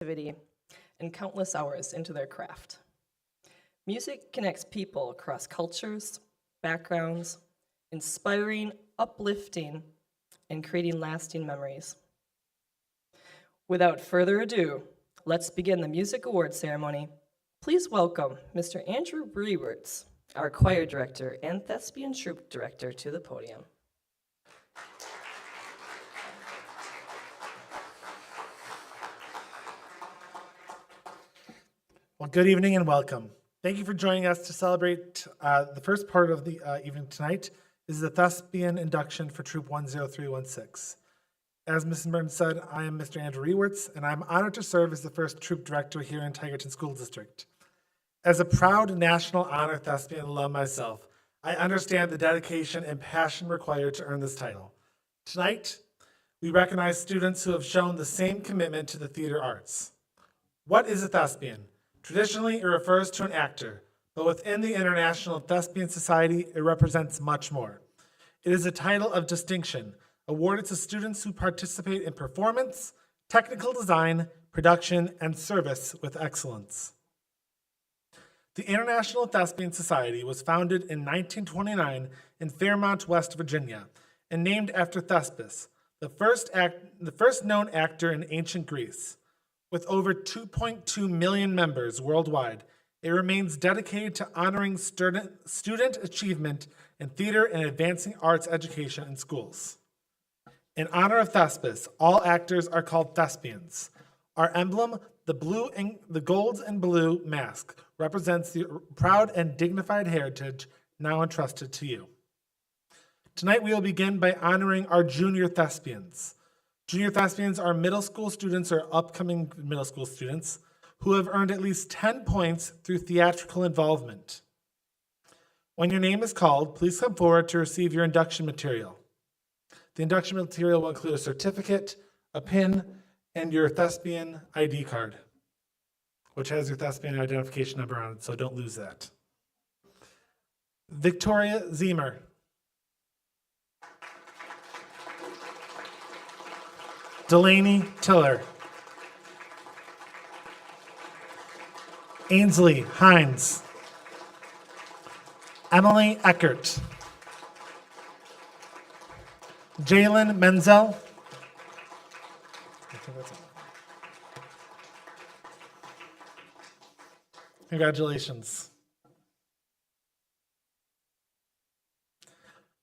creativity, and countless hours into their craft. Music connects people across cultures, backgrounds, inspiring, uplifting, and creating lasting memories. Without further ado, let's begin the Music Awards ceremony. Please welcome Mr. Andrew Brewerts, our choir director and thespian troupe director, to the podium. Well, good evening and welcome. Thank you for joining us to celebrate the first part of the evening tonight is the thespian induction for Troop 10316. As Mrs. Burns said, I am Mr. Andrew Rewerts, and I'm honored to serve as the first troop director here in Tigerton School District. As a proud National Honor Thespian alum myself, I understand the dedication and passion required to earn this title. Tonight, we recognize students who have shown the same commitment to the theater arts. What is a thespian? Traditionally, it refers to an actor, but within the International Thespian Society, it represents much more. It is a title of distinction awarded to students who participate in performance, technical design, production, and service with excellence. The International Thespian Society was founded in 1929 in Fairmont, West Virginia, and named after Thespis, the first known actor in ancient Greece. With over 2.2 million members worldwide, it remains dedicated to honoring student achievement in theater and advancing arts education in schools. In honor of Thespis, all actors are called thespians. Our emblem, the gold and blue mask, represents the proud and dignified heritage now entrusted to you. Tonight we will begin by honoring our junior thespians. Junior thespians are middle school students or upcoming middle school students who have earned at least 10 points through theatrical involvement. When your name is called, please come forward to receive your induction material. The induction material will include a certificate, a pin, and your thespian ID card, which has your thespian identification number on it, so don't lose that. Victoria Zemer. Delaney Tiller. Ainsley Hines. Emily Eckert. Jalen Menzel. Congratulations.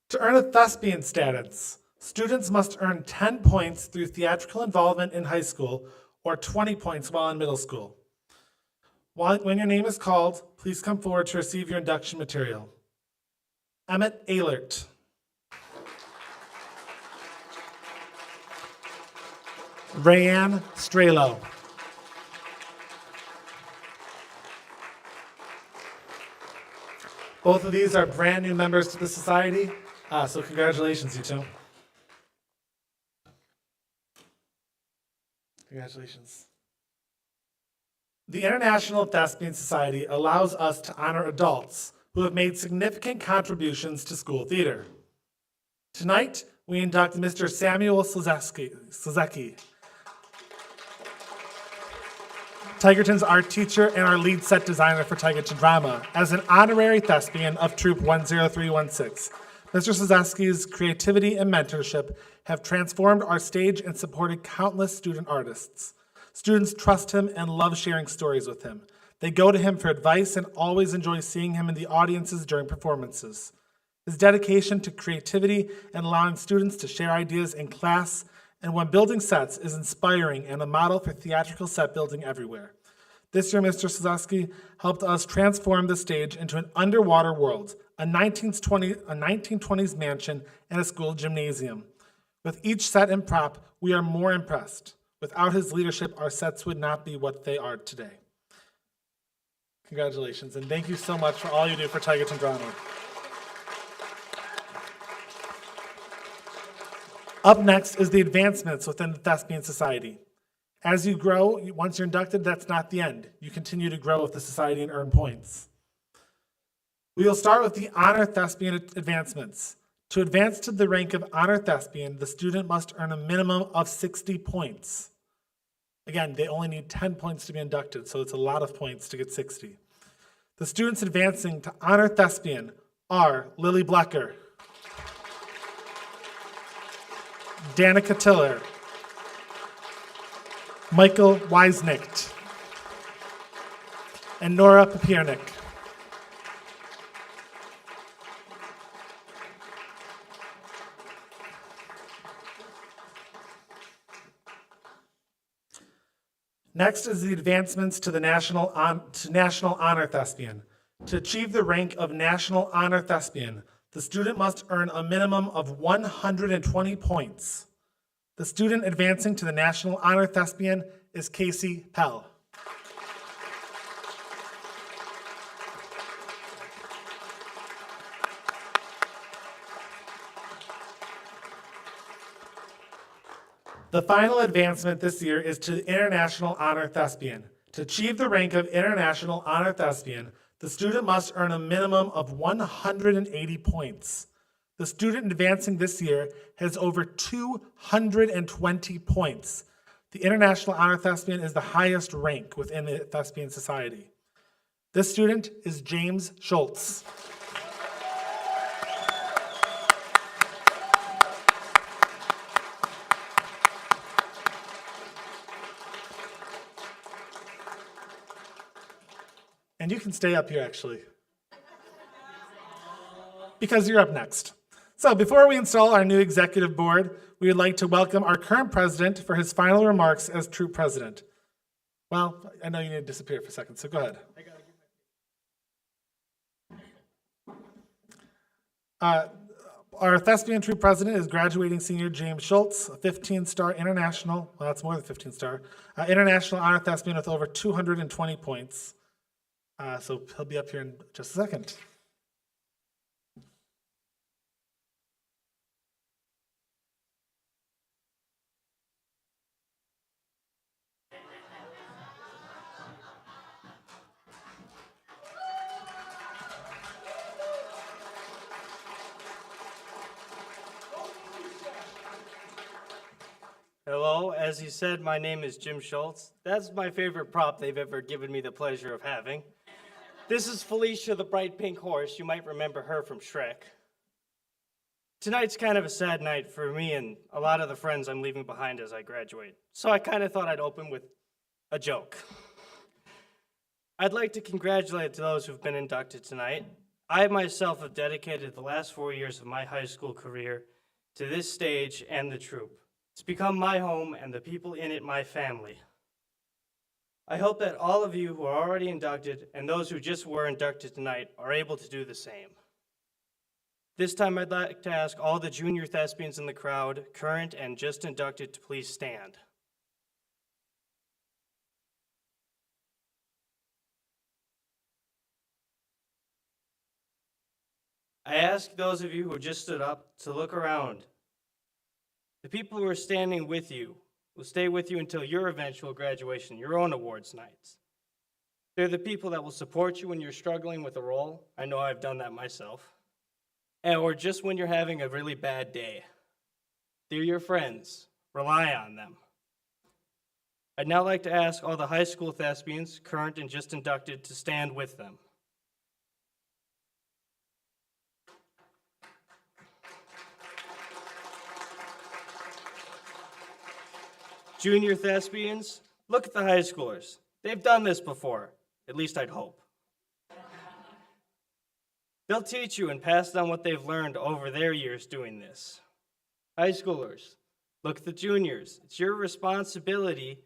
To earn a thespian status, students must earn 10 points through theatrical involvement in high school or 20 points while in middle school. When your name is called, please come forward to receive your induction material. Emmett Ehlert. Rayanne Strelo. Both of these are brand new members to the society, so congratulations, you two. Congratulations. The International Thespian Society allows us to honor adults who have made significant contributions to school theater. Tonight, we induct Mr. Samuel Sozecki, Tigerton's art teacher and our lead set designer for Tigerton Drama, as an honorary thespian of Troop 10316. Mr. Sozecki's creativity and mentorship have transformed our stage and supported countless student artists. Students trust him and love sharing stories with him. They go to him for advice and always enjoy seeing him in the audiences during performances. His dedication to creativity and allowing students to share ideas in class and when building sets is inspiring and a model for theatrical set building everywhere. This year, Mr. Sozecki helped us transform the stage into an underwater world, a 1920s mansion, and a school gymnasium. With each set and prop, we are more impressed. Without his leadership, our sets would not be what they are today. Congratulations, and thank you so much for all you do for Tigerton Drama. Up next is the advancements within the Thespian Society. As you grow, once you're inducted, that's not the end. You continue to grow with the society and earn points. We will start with the Honor Thespian advancements. To advance to the rank of Honor Thespian, the student must earn a minimum of 60 points. Again, they only need 10 points to be inducted, so it's a lot of points to get 60. The students advancing to honor thespian are Lily Blecker, Danica Tiller, Michael Weisnicht, and Nora Papiernik. Next is the advancements to the National Honor Thespian. To achieve the rank of National Honor Thespian, the student must earn a minimum of 120 points. The student advancing to the National Honor Thespian is Casey Pell. The final advancement this year is to International Honor Thespian. To achieve the rank of International Honor Thespian, the student must earn a minimum of 180 points. The student advancing this year has over 220 points. The International Honor Thespian is the highest rank within the Thespian Society. This student is James Schultz. And you can stay up here, actually, because you're up next. So before we install our new executive board, we would like to welcome our current president for his final remarks as troop president. Well, I know you need to disappear for a second, so go ahead. Our thespian troop president is graduating senior James Schultz, a 15-star international, well, that's more than 15-star, international honor thespian with over 220 points. So he'll be up here in just a second. Hello, as he said, my name is Jim Schultz. That's my favorite prop they've ever given me the pleasure of having. This is Felicia, the bright pink horse. You might remember her from Shrek. Tonight's kind of a sad night for me and a lot of the friends I'm leaving behind as I graduate. So I kind of thought I'd open with a joke. I'd like to congratulate those who've been inducted tonight. I myself have dedicated the last 4 years of my high school career to this stage and the troupe. It's become my home and the people in it my family. I hope that all of you who are already inducted and those who just were inducted tonight are able to do the same. This time I'd like to ask all the junior thespians in the crowd, current and just inducted, to please stand. I ask those of you who just stood up to look around. The people who are standing with you will stay with you until your eventual graduation, your own awards nights. They're the people that will support you when you're struggling with a role. I know I've done that myself. Or just when you're having a really bad day. They're your friends. Rely on them. I'd now like to ask all the high school thespians, current and just inducted, to stand with them. Junior thespians, look at the high schoolers. They've done this before, at least I'd hope. They'll teach you and pass on what they've learned over their years doing this. High schoolers, look at the juniors. It's your responsibility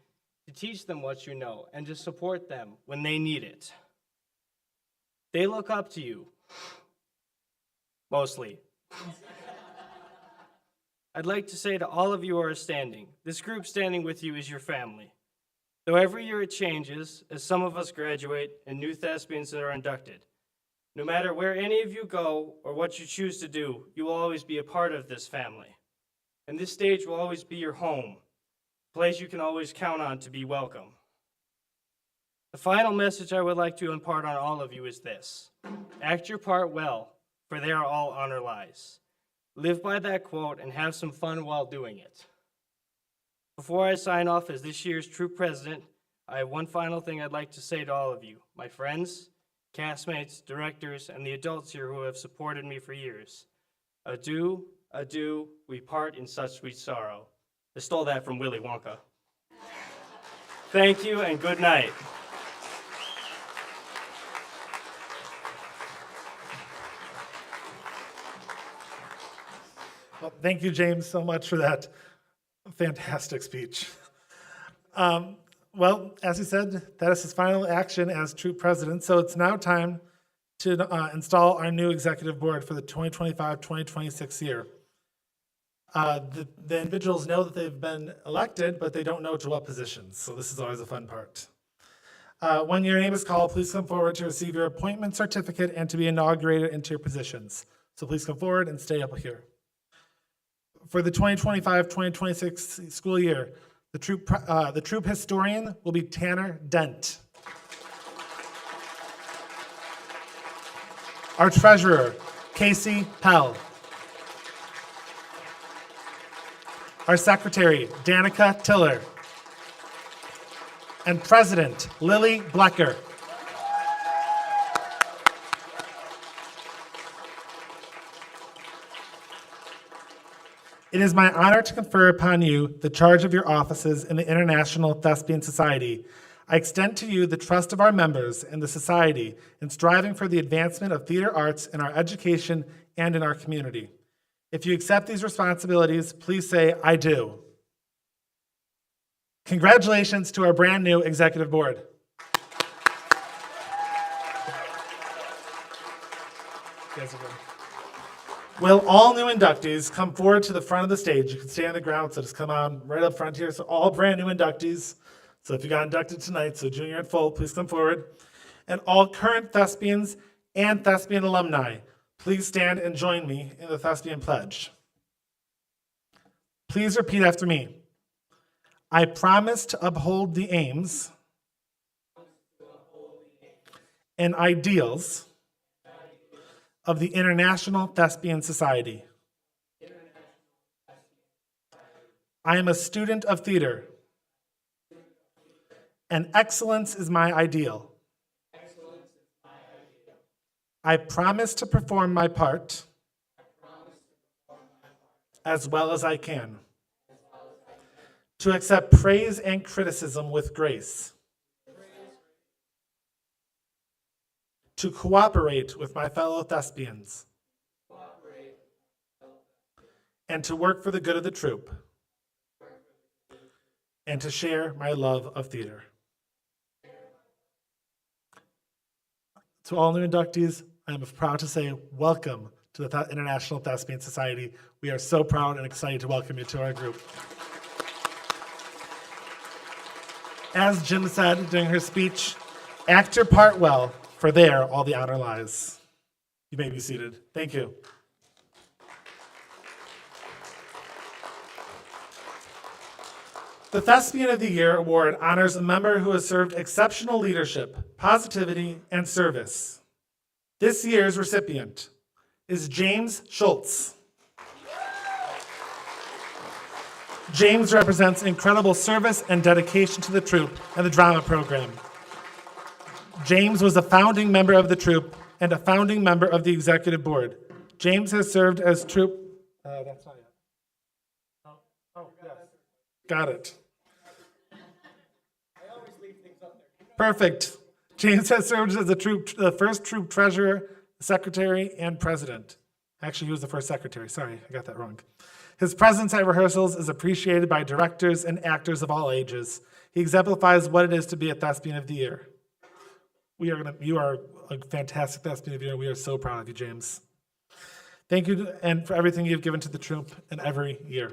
to teach them what you know and to support them when they need it. They look up to you, mostly. I'd like to say to all of you who are standing, this group standing with you is your family. Though every year it changes, as some of us graduate and new thespians are inducted. No matter where any of you go or what you choose to do, you will always be a part of this family. And this stage will always be your home, a place you can always count on to be welcome. The final message I would like to impart on all of you is this: act your part well, for there all honor lies. Live by that quote and have some fun while doing it. Before I sign off as this year's troop president, I have one final thing I'd like to say to all of you, my friends, castmates, directors, and the adults here who have supported me for years. Adieu, adieu, we part in such sweet sorrow. I stole that from Willy Wonka. Thank you and good night. Well, thank you, James, so much for that fantastic speech. Well, as he said, that is his final action as troop president. So it's now time to install our new executive board for the 2025-2026 year. The individuals know that they've been elected, but they don't know to what positions. So this is always a fun part. When your name is called, please come forward to receive your appointment certificate and to be inaugurated into your positions. So please come forward and stay up here. For the 2025-2026 school year, the troop historian will be Tanner Dent. Our treasurer, Casey Pell. Our secretary, Danica Tiller. And president, Lily Blecker. It is my honor to confer upon you the charge of your offices in the International Thespian Society. I extend to you the trust of our members and the society in striving for the advancement of theater arts in our education and in our community. If you accept these responsibilities, please say, I do. Congratulations to our brand new executive board. Will all new inductees come forward to the front of the stage? You can stay on the ground, so just come on right up front here. So all brand new inductees. So if you got inducted tonight, so junior and full, please come forward. And all current thespians and thespian alumni, please stand and join me in the thespian pledge. Please repeat after me. I promise to uphold the aims and ideals of the International Thespian Society. I am a student of theater, and excellence is my ideal. I promise to perform my part as well as I can, to accept praise and criticism with grace, to cooperate with my fellow thespians, and to work for the good of the troupe, and to share my love of theater. To all new inductees, I am proud to say welcome to the International Thespian Society. We are so proud and excited to welcome you to our group. As Jim said during her speech, act your part well, for there all the honor lies. You may be seated. Thank you. The Thespian of the Year Award honors a member who has served exceptional leadership, positivity, and service. This year's recipient is James Schultz. James represents incredible service and dedication to the troupe and the drama program. James was a founding member of the troupe and a founding member of the executive board. James has served as troupe. That's not yet. Oh, yes. Got it. I always leave things up there. Perfect. James has served as the first troop treasurer, secretary, and president. Actually, he was the first secretary. Sorry, I got that wrong. His presence at rehearsals is appreciated by directors and actors of all ages. He exemplifies what it is to be a Thespian of the Year. You are a fantastic Thespian of the Year. We are so proud of you, James. Thank you and for everything you've given to the troupe in every year.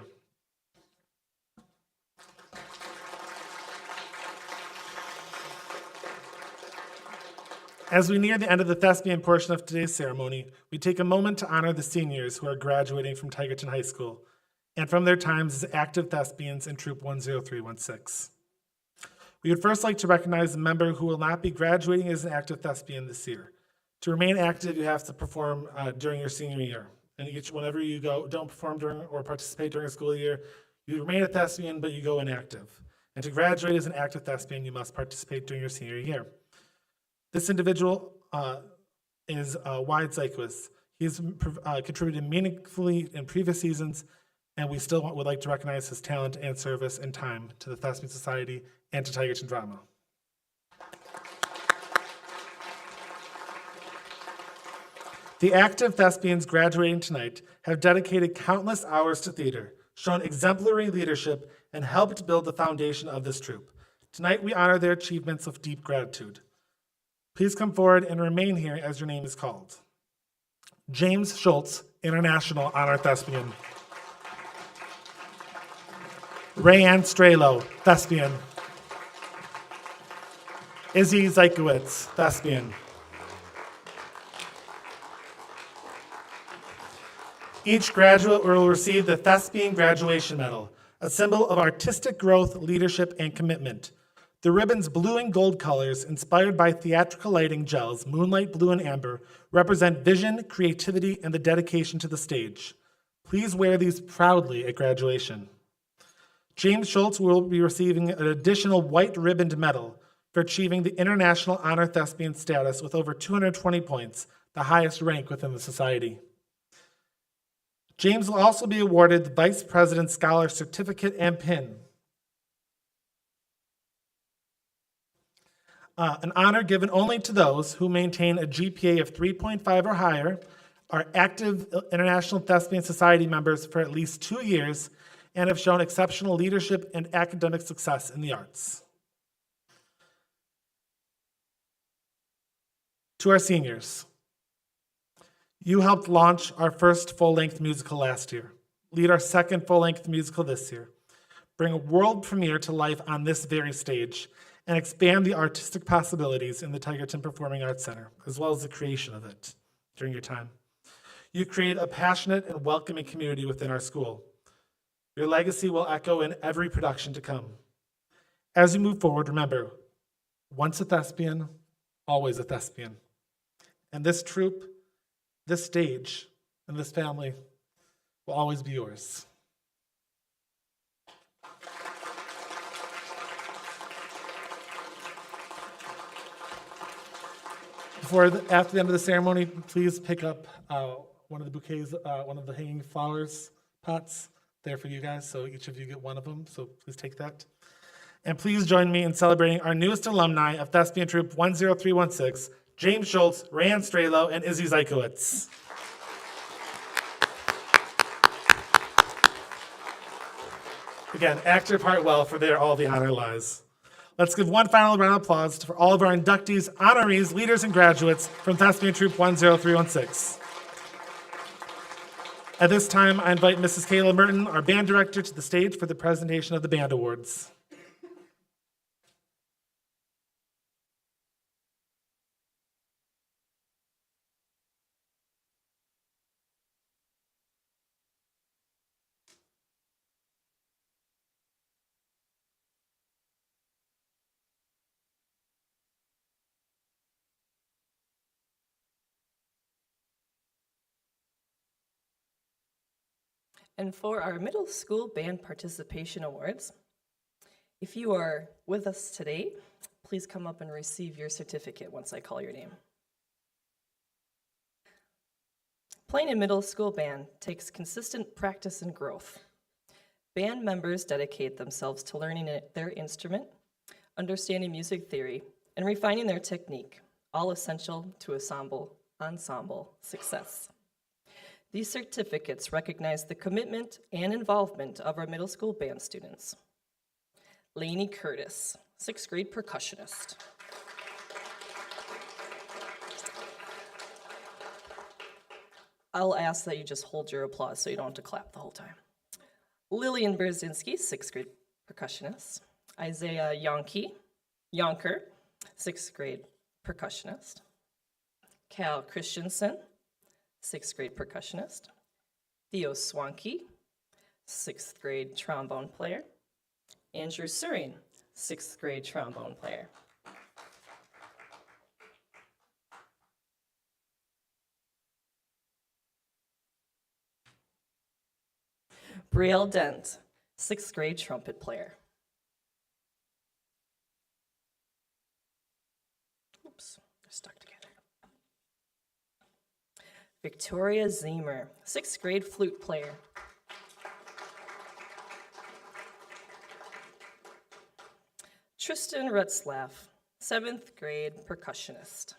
As we near the end of the Thespian portion of today's ceremony, we take a moment to honor the seniors who are graduating from Tigerton High School and from their times as active thespians in Troop 10316. We would first like to recognize a member who will not be graduating as an active thespian this year. To remain active, you have to perform during your senior year. And whenever you don't perform during or participate during a school year, You remain a thespian, but you go inactive. And to graduate as an active thespian, you must participate during your senior year. This individual is Wyatt Zykwitz. He's contributed meaningfully in previous seasons, and we still would like to recognize his talent and service and time to the Thespian Society and to Tigerton Drama. The active thespians graduating tonight have dedicated countless hours to theater, shown exemplary leadership, and helped build the foundation of this troupe. Tonight we honor their achievements with deep gratitude. Please come forward and remain here as your name is called. James Schultz, International Honor Thespian. Rayanne Strelo, Thespian. Izzy Zykwitz, Thespian. Each graduate will receive the Thespian Graduation Medal, a symbol of artistic growth, leadership, and commitment. The ribbon's blue and gold colors, inspired by theatrical lighting gels, moonlight blue and amber, represent vision, creativity, and the dedication to the stage. Please wear these proudly at graduation. James Schultz will be receiving an additional white ribboned medal for achieving the International Honor Thespian status with over 220 points, the highest rank within the society. James will also be awarded the Vice President Scholar Certificate and Pin, an honor given only to those who maintain a GPA of 3.5 or higher, are active International Thespian Society members for at least 2 years, and have shown exceptional leadership and academic success in the arts. To our seniors, you helped launch our first full-length musical last year, lead our second full-length musical this year, bring a world premiere to life on this very stage, and expand the artistic possibilities in the Tigerton Performing Arts Center, as well as the creation of it during your time. You create a passionate and welcoming community within our school. Your legacy will echo in every production to come. As you move forward, remember, once a thespian, always a thespian. And this troupe, this stage, and this family will always be yours. After the end of the ceremony, please pick up one of the bouquets, one of the hanging flowers pots there for you guys. So each of you get one of them. So please take that. And please join me in celebrating our newest alumni of Thespian Troupe 10316, James Schultz, Rayanne Strelo, and Izzy Zykwitz. Again, act your part well, for there all the honor lies. Let's give one final round of applause for all of our inductees, honorees, leaders, and graduates from Thespian Troupe 10316. At this time, I invite Mrs. Kayla Merton, our band director, to the stage for the presentation of the band awards. And for our middle school band participation awards, if you are with us today, please come up and receive your certificate once I call your name. Playing in middle school band takes consistent practice and growth. Band members dedicate themselves to learning their instrument, understanding music theory, and refining their technique, all essential to ensemble success. These certificates recognize the commitment and involvement of our middle school band students. Lainey Curtis, 6th grade percussionist. I'll ask that you just hold your applause so you don't have to clap the whole time. Lillian Berzinski, 6th grade percussionist. Isaiah Yonker, 6th grade percussionist. Cal Christensen, 6th grade percussionist. Theo Swanke, 6th grade trombone player. Andrew Suring, 6th grade trombone player. Brielle Dent, sixth grade trumpet player. Oops, they're stuck together. Victoria Zemer, sixth grade flute player. Tristan Retzlaff, seventh grade percussionist.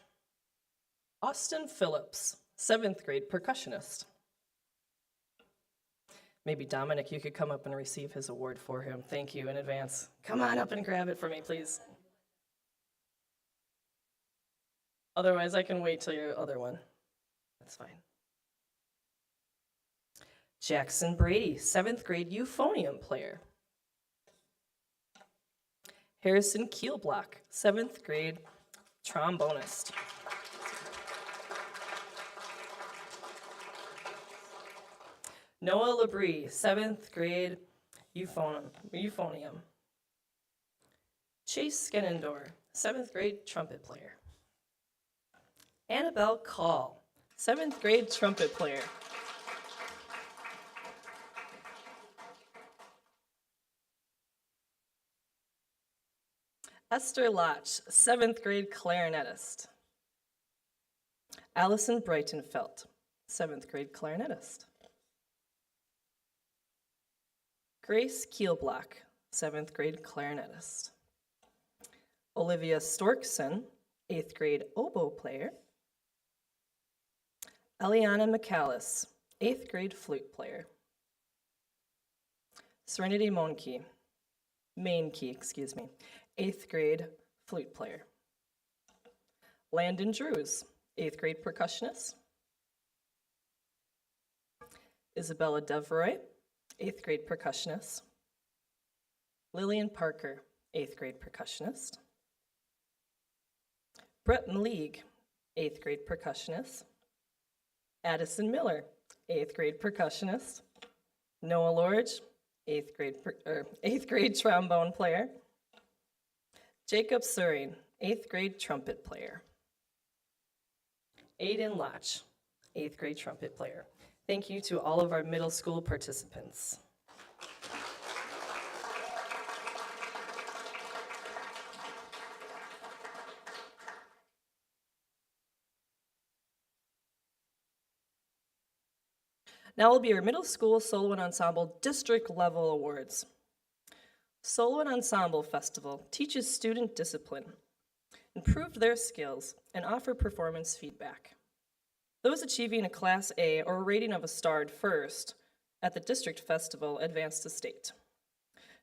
Austin Phillips, seventh grade percussionist. Maybe Dominic, you could come up and receive his award for him. Thank you in advance. Come on up and grab it for me, please. Otherwise, I can wait till your other one. That's fine. Jackson Brady, seventh grade euphonium player. Harrison Keelblock, seventh grade trombonist. Noah Labrie, seventh grade euphonium. Chase Skenendor, seventh grade trumpet player. Annabelle Call, seventh grade trumpet player. Esther Lotch, seventh grade clarinetist. Allison Breitenfeld, seventh grade clarinetist. Grace Keelblock, seventh grade clarinetist. Olivia Storkson, eighth grade oboe player. Eliana McAllis, eighth grade flute player. Serenity Mainkey, eighth grade flute player. Landon Drews, eighth grade percussionist. Isabella Devroy, eighth grade percussionist. Lillian Parker, eighth grade percussionist. Brett Malieg, eighth grade percussionist. Addison Miller, eighth grade percussionist. Noah Lorge, eighth grade trombone player. Jacob Suring, eighth grade trumpet player. Aiden Lotch, eighth grade trumpet player. Thank you to all of our middle school participants. Now will be our middle school solo and ensemble district level awards. Solo and Ensemble Festival teaches student discipline, improve their skills, and offer performance feedback. Those achieving a Class A or a rating of a starred first at the district festival advance to state.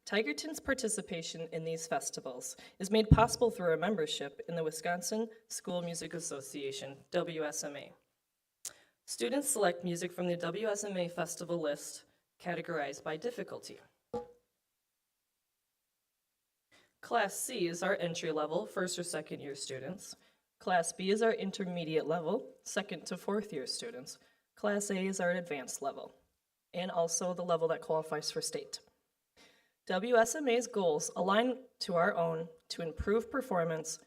Tigerton's participation in these festivals is made possible through our membership in the Wisconsin School Music Association, WSMA. Students select music from the WSMA festival list, categorized by difficulty. Class C is our entry level, first or second year students. Class B is our intermediate level, second to fourth year students. Class A is our advanced level, and also the level that qualifies for state. WSMA's goals align to our own to improve performance,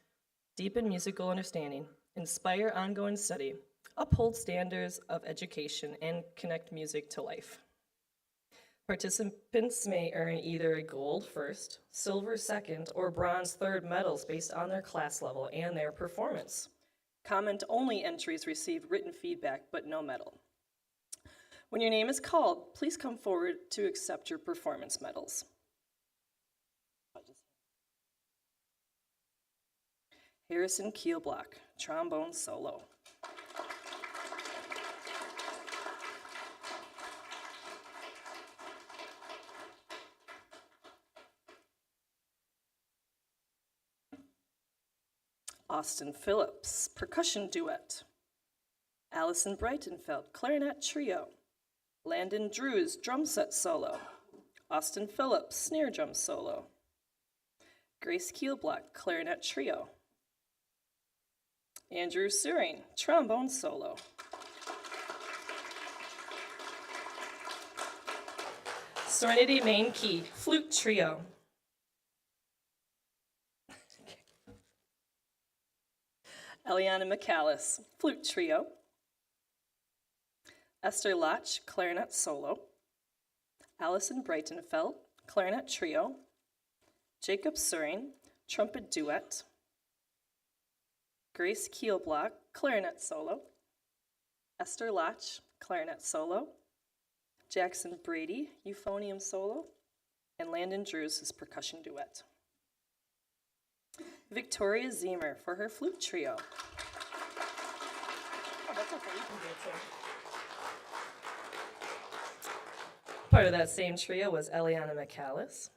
deepen musical understanding, inspire ongoing study, uphold standards of education, and connect music to life. Participants may earn either a gold first, silver second, or bronze third medals based on their class level and their performance. Comment-only entries receive written feedback, but no medal. When your name is called, please come forward to accept your performance medals. Harrison Keelblock, trombone solo. Austin Phillips, percussion duet. Allison Breitenfeld, clarinet trio. Landon Drews, drum set solo. Austin Phillips, snare drum solo. Grace Keelblock, clarinet trio. Andrew Suring, trombone solo. Serenity Mainkey, flute trio. Eliana McAllis, flute trio. Esther Lotch, clarinet solo. Allison Breitenfeld, clarinet trio. Jacob Suring, trumpet duet. Grace Keelblock, clarinet solo. Esther Lotch, clarinet solo. Jackson Brady, euphonium solo. And Landon Drews, his percussion duet. Victoria Zemer for her flute trio. Oh, that's okay, you can do it too. Part of that same trio was Eliana McCallis,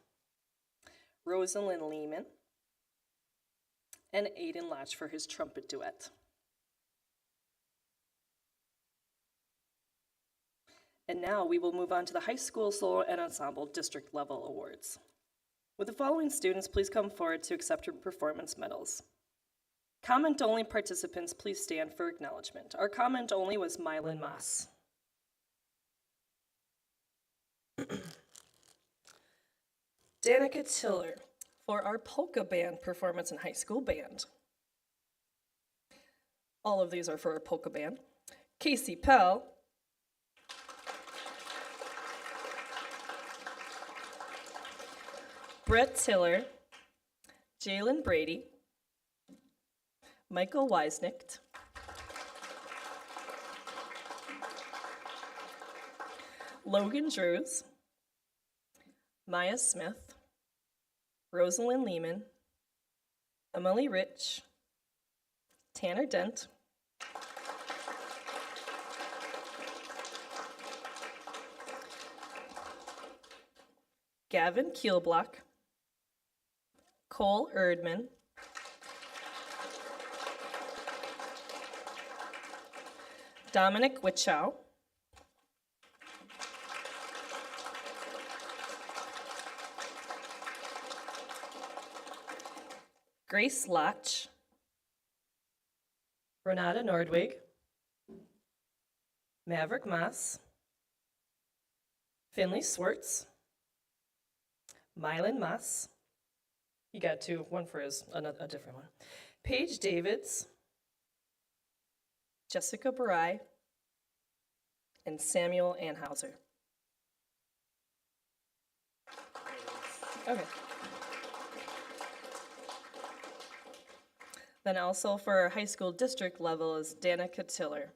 Rosalind Lehman, and Aiden Lodge for his trumpet duet. And now we will move on to the high school solo and ensemble district level awards. Would the following students please come forward to accept your performance medals? Comment-only participants, please stand for acknowledgement. Our comment-only was Mylan Moss. Danica Tiller for our polka band performance in high school band. All of these are for our polka band. Casey Pell. Brett Tiller, Jalen Brady, Michael Weisnicht, Logan Drews, Maya Smith, Rosalind Lehman, Emily Rich, Tanner Dent, Gavin Keelblock, Cole Erdman, Dominic Wichow, Grace Lotch, Renata Nordwig, Maverick Moss, Finley Swartz, Mylan Moss. He got two, one for a different one. Paige Davids, Jessica Barai, and Samuel Anhauser. Okay. Then also for our high school district level is Danica Tiller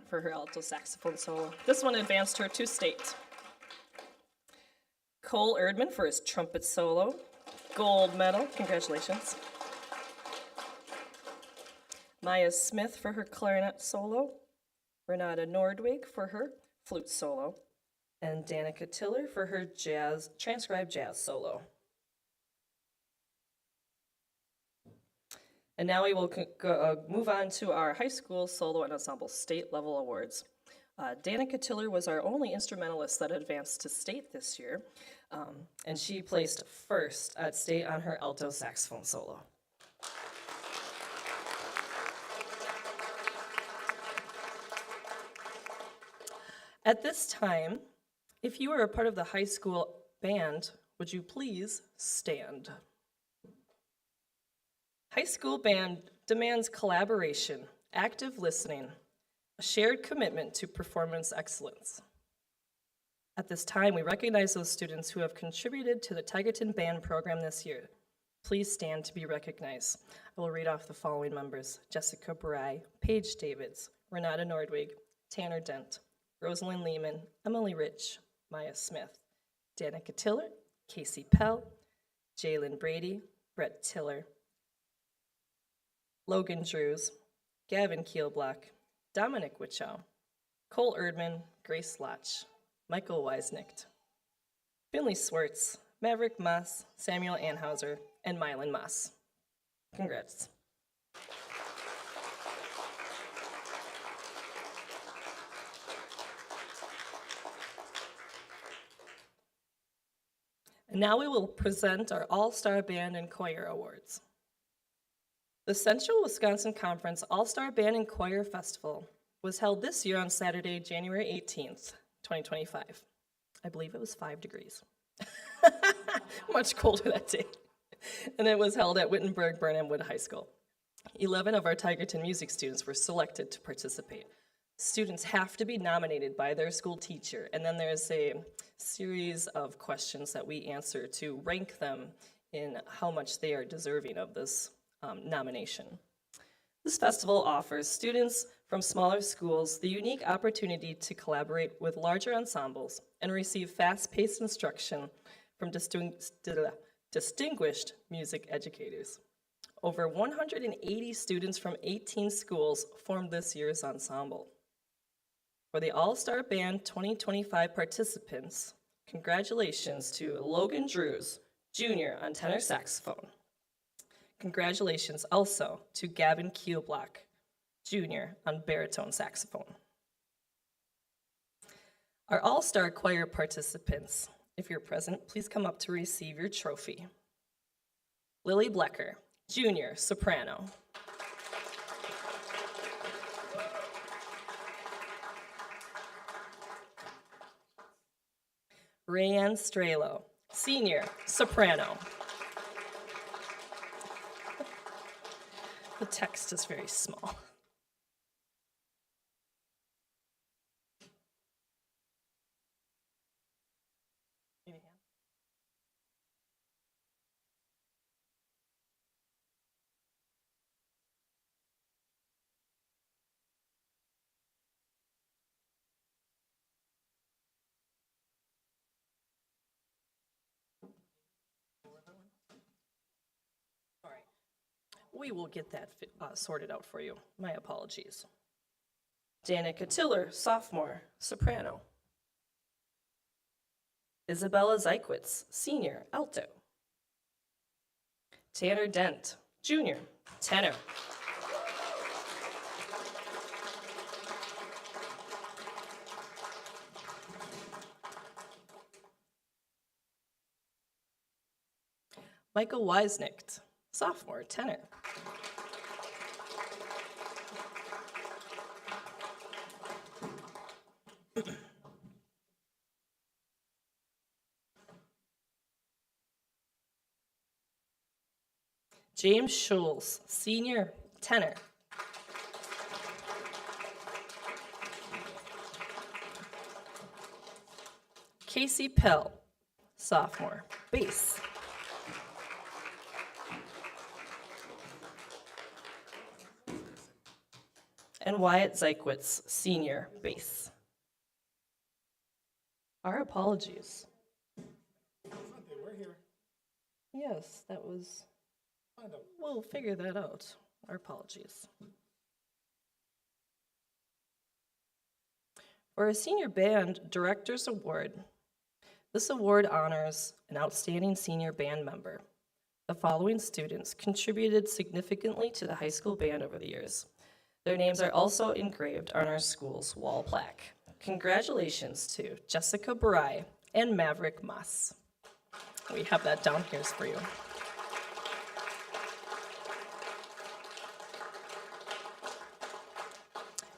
for her alto saxophone solo. This one advanced her to state. Cole Erdman for his trumpet solo. Gold medal, congratulations. Maya Smith for her clarinet solo. Renata Nordwig for her flute solo. And Danica Tiller for her transcribed jazz solo. And now we will move on to our high school solo and ensemble state level awards. Danica Tiller was our only instrumentalist that advanced to state this year, and she placed first at state on her alto saxophone solo. At this time, if you are a part of the high school band, would you please stand? High school band demands collaboration, active listening, a shared commitment to performance excellence. At this time, we recognize those students who have contributed to the Tigerton band program this year. Please stand to be recognized. I will read off the following members: Jessica Barai, Paige Davids, Renata Nordwig, Tanner Dent, Rosalind Lehman, Emily Rich, Maya Smith, Danica Tiller, Casey Pell, Jalen Brady, Brett Tiller, Logan Drews, Gavin Keelblock, Dominic Wichow, Cole Erdman, Grace Lotch, Michael Weisnicht, Finley Swartz, Maverick Moss, Samuel Anhauser, and Mylan Moss. Congrats. And now we will present our All-Star Band and Choir Awards. The Central Wisconsin Conference All-Star Band and Choir Festival was held this year on Saturday, January 18th, 2025. I believe it was 5 degrees. Much colder that day. And it was held at Wittenberg Burnham Wood High School. 11 of our Tigerton music students were selected to participate. Students have to be nominated by their school teacher, and then there's a series of questions that we answer to rank them in how much they are deserving of this nomination. This festival offers students from smaller schools the unique opportunity to collaborate with larger ensembles and receive fast-paced instruction from distinguished music educators. Over 180 students from 18 schools formed this year's ensemble. For the All-Star Band 2025 participants, congratulations to Logan Drews, Jr. on tenor saxophone. Congratulations also to Gavin Kielblock, Jr. on baritone saxophone. Our All-Star Choir participants, if you're present, please come up to receive your trophy. Lily Blecker, Jr., soprano. Rayanne Strelo, Senior, soprano. The text is very small. All right. We will get that sorted out for you. My apologies. Danica Tiller, sophomore, soprano. Isabella Zeikwitz, senior, alto. Tanner Dent, junior, tenor. Michael Weisnicht, sophomore, tenor. James Schulz, senior, tenor. Casey Pell, sophomore, bass. And Wyatt Zeikwitz, senior, bass. Our apologies. They were here. Yes, that was, Find them. we'll figure that out. Our apologies. For our Senior Band Directors Award, this award honors an outstanding senior band member. The following students contributed significantly to the high school band over the years. Their names are also engraved on our school's wall plaque. Congratulations to Jessica Barai and Maverick Moss. We have that down here for you.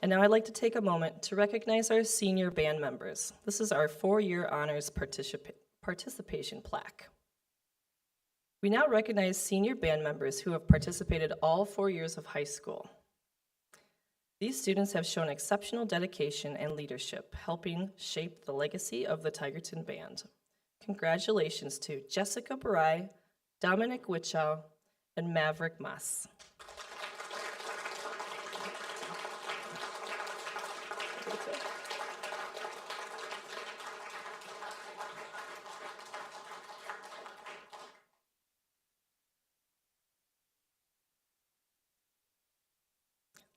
And now I'd like to take a moment to recognize our senior band members. This is our 4-year honors participation plaque. We now recognize senior band members who have participated all 4 years of high school. These students have shown exceptional dedication and leadership, helping shape the legacy of the Tigerton Band. Congratulations to Jessica Barai, Dominic Wichow, and Maverick Moss.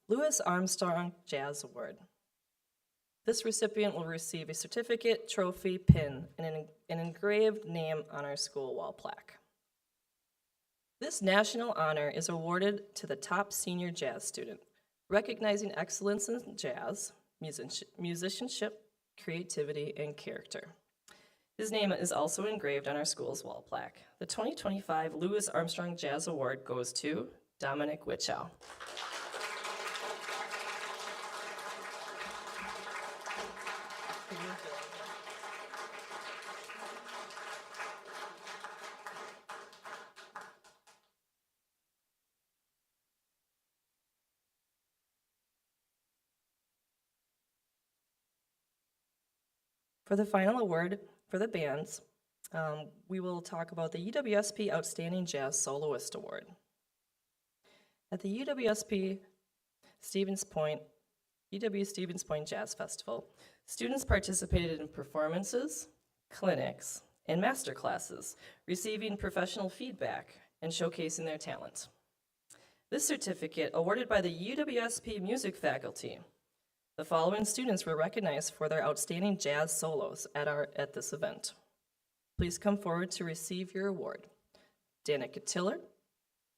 Louis Armstrong Jazz Award. This recipient will receive a certificate, trophy, pin, and an engraved name on our school wall plaque. This national honor is awarded to the top senior jazz student, recognizing excellence in jazz, musicianship, creativity, and character. His name is also engraved on our school's wall plaque. The 2025 Louis Armstrong Jazz Award goes to Dominic Wichow. For the final award for the bands, we will talk about the UWSP Outstanding Jazz Soloist Award. At the UW Stevens Point Jazz Festival, students participated in performances, clinics, and master classes, receiving professional feedback and showcasing their talent. This certificate, awarded by the UWSP music faculty, the following students were recognized for their outstanding jazz solos at this event. Please come forward to receive your award. Danica Tiller,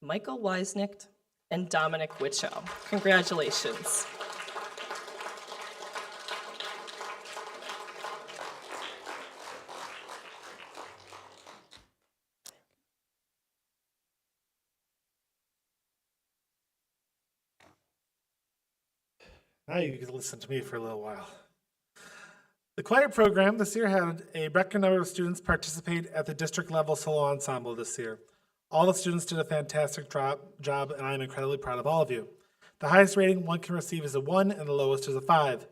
Michael Weisnicht, and Dominic Wichow. Congratulations. Now you can listen to me for a little while. The choir program this year had a record number of students participate at the district level solo ensemble this year. All the students did a fantastic job, and I'm incredibly proud of all of you. The highest rating one can receive is a 1, and the lowest is a 5.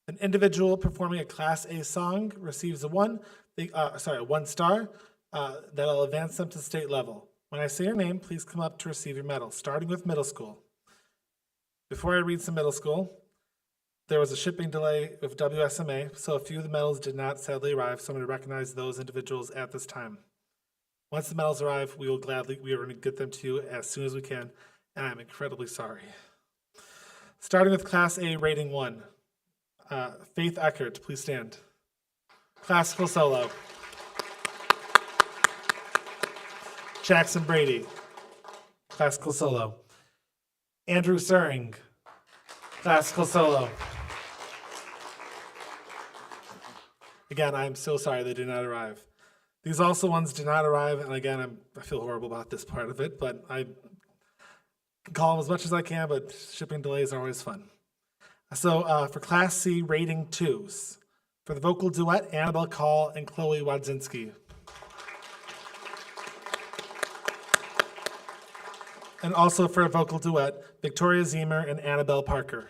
An individual performing a Class A song receives a 1 star that'll advance them to state level. When I say your name, please come up to receive your medal, starting with middle school. Before I read some middle school, there was a shipping delay with WSMA, so a few of the medals did not sadly arrive, so I'm going to recognize those individuals at this time. Once the medals arrive, we are going to get them to you as soon as we can, and I'm incredibly sorry. Starting with Class A rating 1, Faith Eckert, please stand. Classical solo. Jackson Brady, classical solo. Andrew Suring, classical solo. Again, I'm so sorry they did not arrive. These also ones did not arrive, and again, I feel horrible about this part of it, but I can call them as much as I can, but shipping delays are always fun. So for Class C, rating 2s. For the vocal duet, Annabelle Call and Chloe Wadzinski. And also for a vocal duet, Victoria Zemer and Annabelle Parker.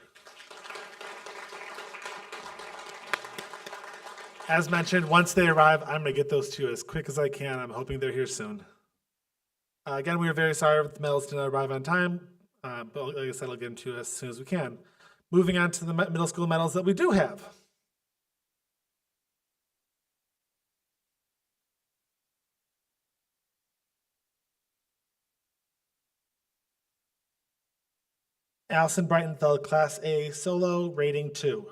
As mentioned, once they arrive, I'm going to get those to you as quick as I can. I'm hoping they're here soon. Again, we are very sorry if the medals did not arrive on time, but like I said, I'll get them to you as soon as we can. Moving on to the middle school medals that we do have. Allison Breitenfeld, Class A solo, rating 2.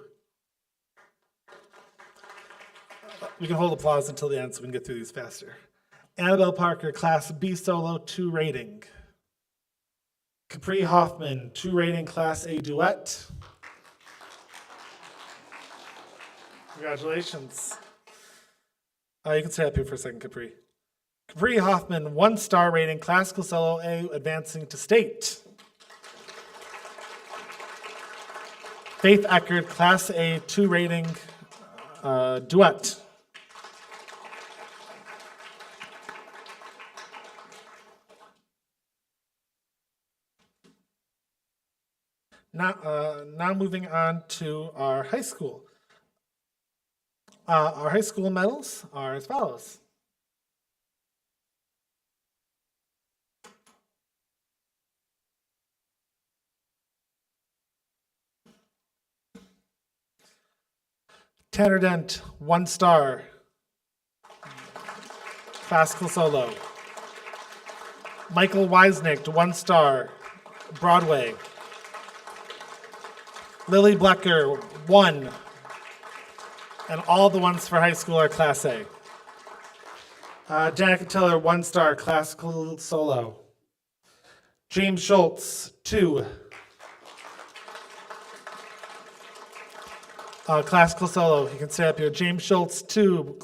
We can hold applause until the end so we can get through these faster. Annabelle Parker, Class B solo, 2 rating. Capri Hoffman, 2 rating, Class A duet. Congratulations. You can stay up here for a second, Capri. Capri Hoffman, 1 star rating, classical solo A, advancing to state. Faith Eckert, Class A, 2 rating, duet. Now moving on to our high school. Our high school medals are as follows. Tanner Dent, 1 star, classical solo. Michael Weisnicht, 1 star, Broadway. Lily Blecker, 1. And all the ones for high school are Class A. Danica Tiller, 1 star, classical solo. James Schultz, 2. Classical solo, you can stay up here. James Schultz, 2,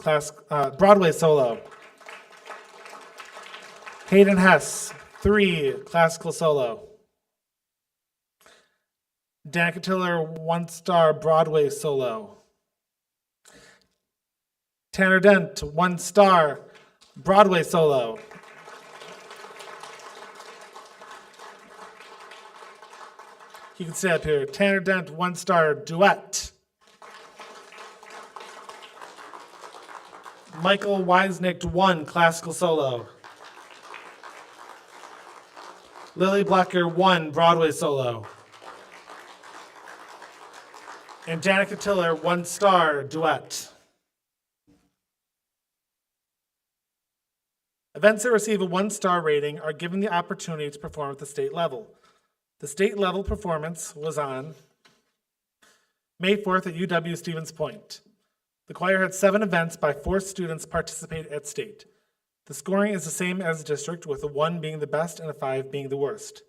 Broadway solo. Hayden Hess, 3, classical solo. Danica Tiller, 1 star, Broadway solo. Tanner Dent, 1 star, Broadway solo. You can stay up here. Tanner Dent, 1 star, duet. Michael Weisnicht 1, classical solo. Lily Blecker 1, Broadway solo. And Danica Tiller 1 star, duet. Events that receive a 1-star rating are given the opportunity to perform at the state level. The state level performance was on May 4th at UW Stevens Point. The choir had 7 events by 4 students participate at state. The scoring is the same as district, with a 1 being the best and a 5 being the worst.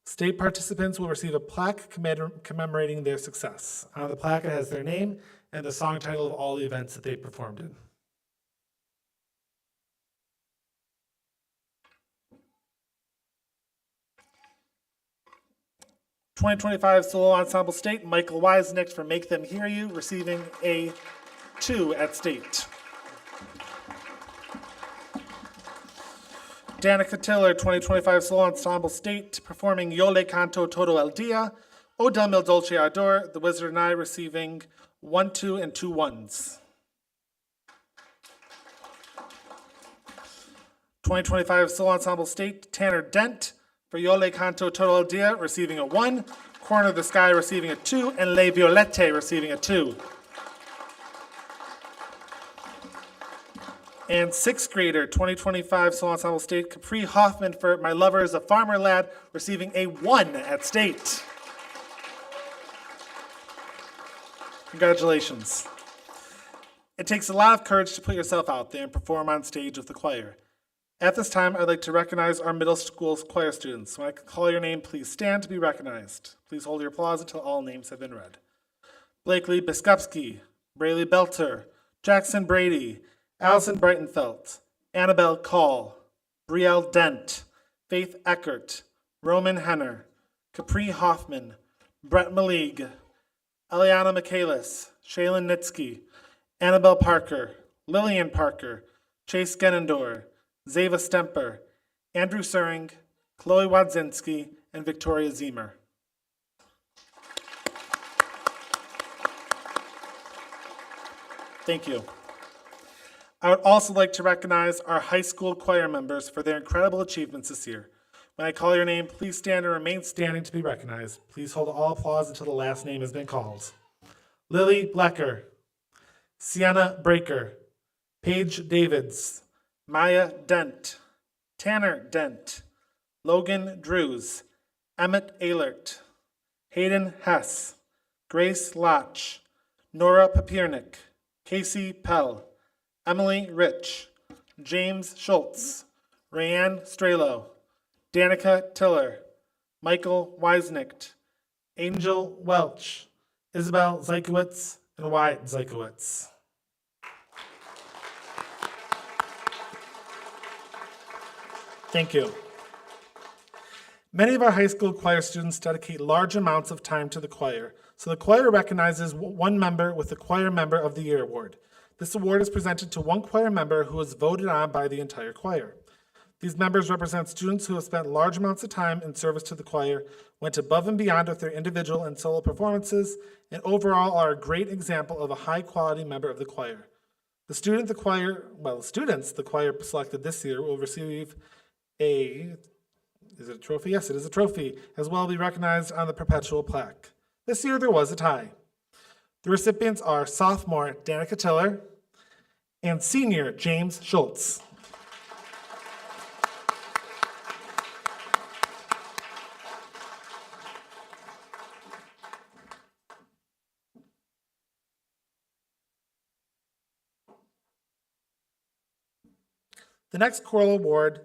State participants will receive a plaque commemorating their success. On the plaque, it has their name and the song title of all the events that they performed in. '25 Solo Ensemble State, Michael Weisnicht for Make Them Hear You, receiving a 2 at state. Danica Tiller, 2025 Solo Ensemble State, performing Yo le canto todo el dia, O del mil dolce ardor, The Wizard and I, receiving 1, 2, and 2 1s. 2025 Solo Ensemble State, Tanner Dent, for Yo le canto todo el dia, receiving a 1, Corner of the Sky receiving a 2, and Le Violette receiving a 2. And 6th grader, 2025 Solo Ensemble State, Capri Hoffman for My Lover is a Farmer Lad, receiving a 1 at state. Congratulations. It takes a lot of courage to put yourself out there and perform on stage with the choir. At this time, I'd like to recognize our middle school choir students. When I call your name, please stand to be recognized. Please hold your applause until all names have been read. Blakely Biskupski, Braylee Belter, Jackson Brady, Allison Breitenfeld, Annabelle Call, Brielle Dent, Faith Eckert, Roman Henner, Capri Hoffman, Brett Malig, Eliana Michaelis, Shaylin Nitsky, Annabelle Parker, Lillian Parker, Chase Genendor, Zava Stemper, Andrew Suring, Chloe Wadzinski, and Victoria Zemer. Thank you. I would also like to recognize our high school choir members for their incredible achievements this year. When I call your name, please stand and remain standing to be recognized. Please hold all applause until the last name has been called. Lily Blecker, Sienna Breaker, Paige Davids, Maya Dent, Tanner Dent, Logan Drews, Emmett Ehlert, Hayden Hess, Grace Lotch, Nora Papiernik, Casey Pell, Emily Rich, James Schultz, Rayanne Strelo, Danica Tiller, Michael Weisnicht, Angel Welch, Isabel Zeikowitz, and Wyatt Zeikowitz. Thank you. Many of our high school choir students dedicate large amounts of time to the choir, so the choir recognizes one member with the Choir Member of the Year award. This award is presented to one choir member who is voted on by the entire choir. These members represent students who have spent large amounts of time in service to the choir, went above and beyond with their individual and solo performances, and overall are a great example of a high-quality member of the choir. The students the choir selected this year will receive is it a trophy? Yes, it is a trophy, as well be recognized on the perpetual plaque. This year there was a tie. The recipients are sophomore Danica Tiller and senior James Schultz. The next choral award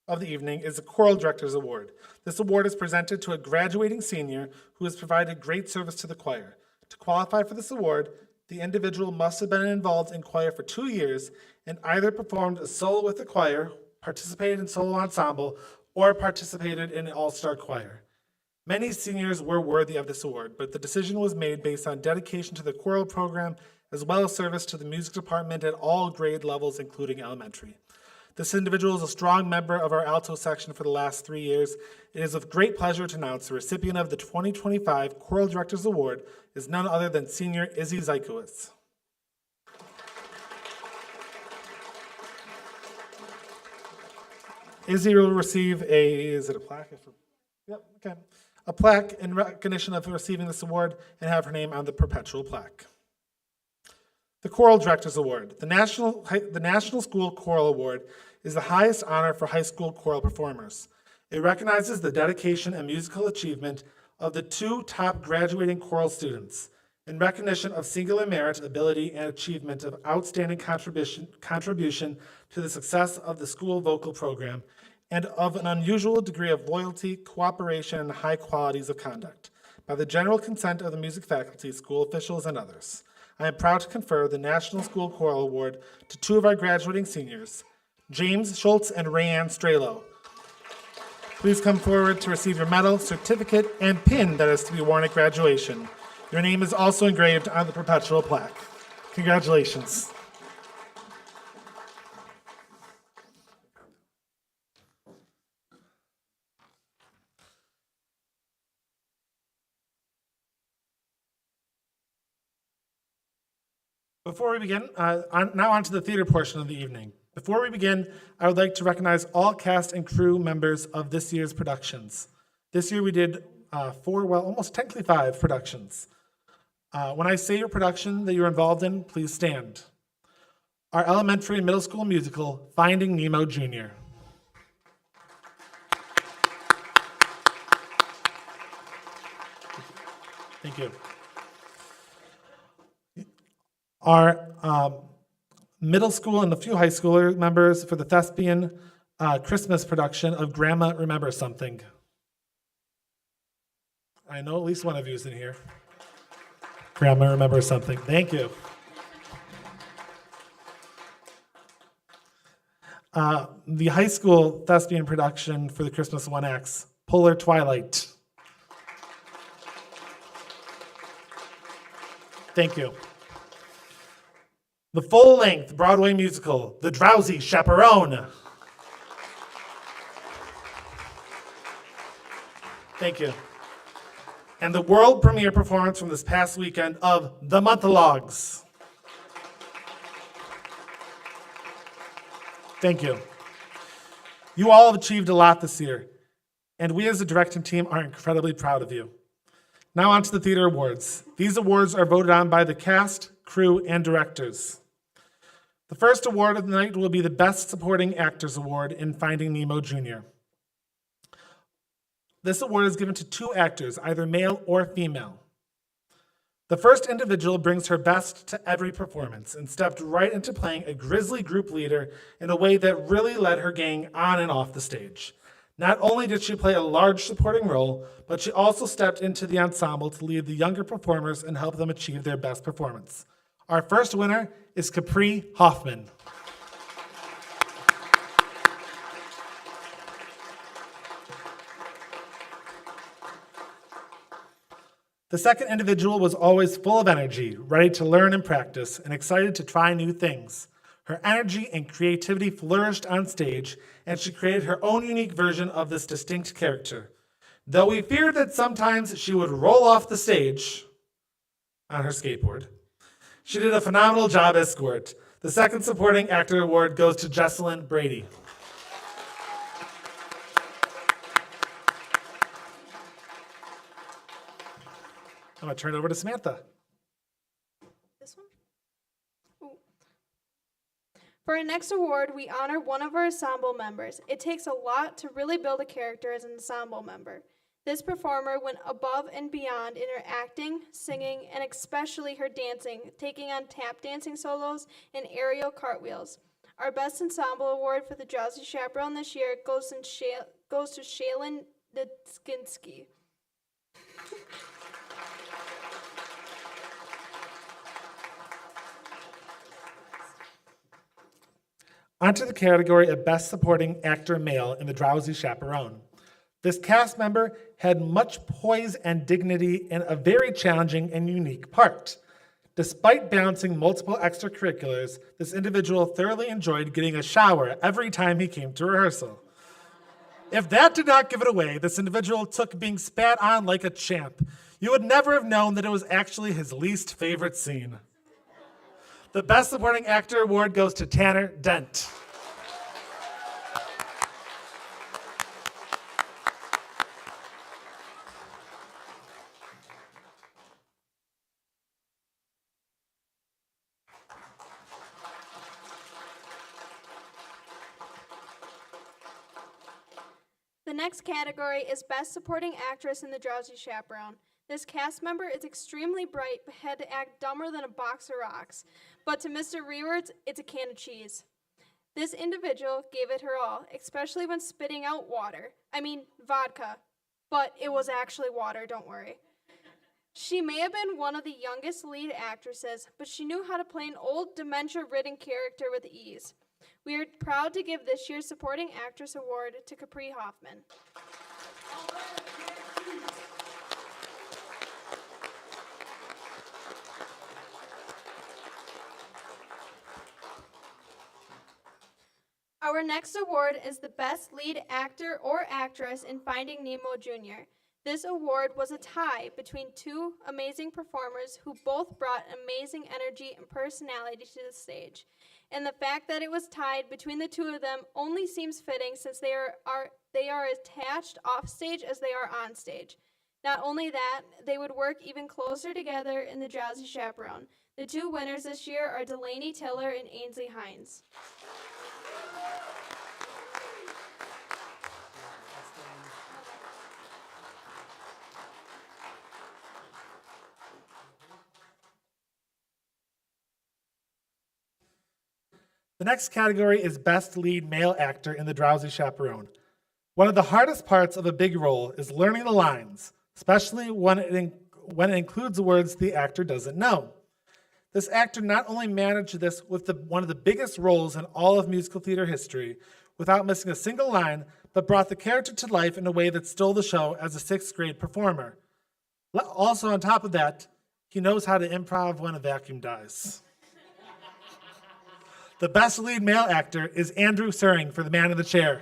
of the evening is the Choral Director's Award. This award is presented to a graduating senior who has provided great service to the choir. To qualify for this award, the individual must have been involved in choir for 2 years and either performed a solo with the choir, participated in solo ensemble, or participated in an all-star choir. Many seniors were worthy of this award, but the decision was made based on dedication to the choral program as well as service to the music department at all grade levels, including elementary. This individual is a strong member of our alto section for the last 3 years. It is with great pleasure to announce the recipient of the 2025 Choral Directors Award is none other than senior Izzy Zeikowitz. Izzy will receive is it a plaque? Yep, okay. A plaque in recognition of receiving this award and have her name on the perpetual plaque. The Choral Directors Award. The National School Choral Award is the highest honor for high school choral performers. It recognizes the dedication and musical achievement of the 2 top graduating choral students in recognition of singular merit, ability, and achievement of outstanding contribution to the success of the school vocal program and of an unusual degree of loyalty, cooperation, and high qualities of conduct by the general consent of the music faculty, school officials, and others. I am proud to confer the National School Choral Award to 2 of our graduating seniors, James Schultz and Rayanne Strelo. Please come forward to receive your medal, certificate, and pin that is to be worn at graduation. Your name is also engraved on the perpetual plaque. Congratulations. Before we begin, now on to the theater portion of the evening. Before we begin, I would like to recognize all cast and crew members of this year's productions. This year we did 4, well, almost technically 5 productions. When I say your production that you're involved in, please stand. Our elementary and middle school musical, Finding Nemo Jr. Thank you. Our middle school and a few high schooler members for the thespian Christmas production of Grandma Remembers Something. I know at least one of you is in here. Grandma Remembers Something. Thank you. The high school thespian production for the Christmas One Acts, Polar Twilight. Thank you. The full-length Broadway musical, The Drowsy Chaperone. Thank you. And the world premiere performance from this past weekend of The Monthologues. Thank you. You all have achieved a lot this year, and we as a directing team are incredibly proud of you. Now on to the theater awards. These awards are voted on by the cast, crew, and directors. The first award of the night will be the Best Supporting Actors Award in Finding Nemo Jr. This award is given to 2 actors, either male or female. The first individual brings her best to every performance and stepped right into playing a grisly group leader in a way that really led her gang on and off the stage. Not only did she play a large supporting role, but she also stepped into the ensemble to lead the younger performers and help them achieve their best performance. Our first winner is Capri Hoffman. The second individual was always full of energy, ready to learn and practice, and excited to try new things. Her energy and creativity flourished on stage, and she created her own unique version of this distinct character. Though we feared that sometimes she would roll off the stage on her skateboard, she did a phenomenal job as Squirt. The second supporting actor award goes to Jesselyn Brady. I'm going to turn it over to Samantha. This one? Ooh. For our next award, we honor one of our ensemble members. It takes a lot to really build a character as an ensemble member. This performer went above and beyond in her acting, singing, and especially her dancing, taking on tap dancing solos and aerial cartwheels. Our Best Ensemble Award for the Drowsy Chaperone this year goes to Shaylin Ditskinski. Onto the category of Best Supporting Actor Male in The Drowsy Chaperone. This cast member had much poise and dignity in a very challenging and unique part. Despite balancing multiple extracurriculars, this individual thoroughly enjoyed getting a shower every time he came to rehearsal. If that did not give it away, this individual took being spat on like a champ. You would never have known that it was actually his least favorite scene. The Best Supporting Actor award goes to Tanner Dent. The next category is Best Supporting Actress in The Drowsy Chaperone. This cast member is extremely bright but had to act dumber than a box of rocks. But to Mr. Rewerts, it's a can of cheese. This individual gave it her all, especially when spitting out vodka. But it was actually water, don't worry. She may have been one of the youngest lead actresses, but she knew how to play an old, dementia-ridden character with ease. We are proud to give this year's Supporting Actress Award to Capri Hoffman. Our next award is the Best Lead Actor or Actress in Finding Nemo Jr. This award was a tie between two amazing performers who both brought amazing energy and personality to the stage. And the fact that it was tied between the two of them only seems fitting since they are attached off stage as they are on stage. Not only that, they would work even closer together in The Drowsy Chaperone. The two winners this year are Delaney Tiller and Ainsley Hines. The next category is Best Lead Male Actor in The Drowsy Chaperone. One of the hardest parts of a big role is learning the lines, especially when it includes words the actor doesn't know. This actor not only managed this with one of the biggest roles in all of musical theater history, without missing a single line, but brought the character to life in a way that stole the show as a sixth grade performer. Also, on top of that, he knows how to improv when a vacuum dies. The best lead male actor is Andrew Suring for The Man in the Chair.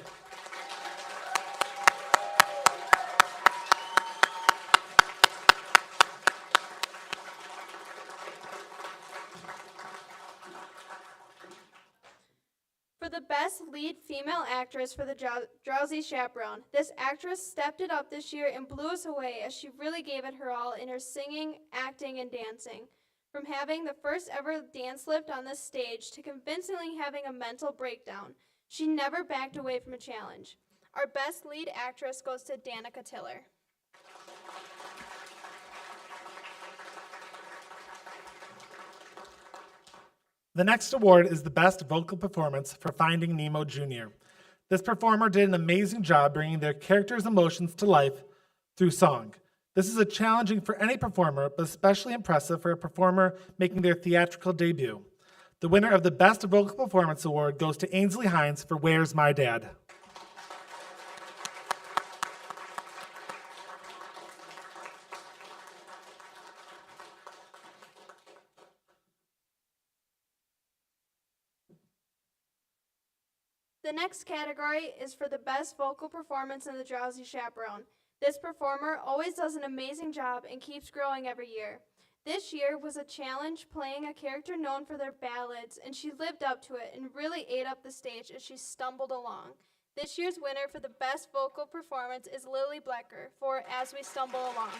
For the Best Lead Female Actress for The Drowsy Chaperone, this actress stepped it up this year and blew us away as she really gave it her all in her singing, acting, and dancing. From having the first ever dance lift on this stage to convincingly having a mental breakdown, she never backed away from a challenge. Our Best Lead Actress goes to Danica Tiller. The next award is the Best Vocal Performance for Finding Nemo Jr. This performer did an amazing job bringing their character's emotions to life through song. This is challenging for any performer, but especially impressive for a performer making their theatrical debut. The winner of the Best Vocal Performance Award goes to Ainsley Hines for Where's My Dad? The next category is for the Best Vocal Performance in The Drowsy Chaperone. This performer always does an amazing job and keeps growing every year. This year was a challenge playing a character known for their ballads, and she lived up to it and really ate up the stage as she stumbled along. This year's winner for the Best Vocal Performance is Lily Blecker for As We Stumble Along.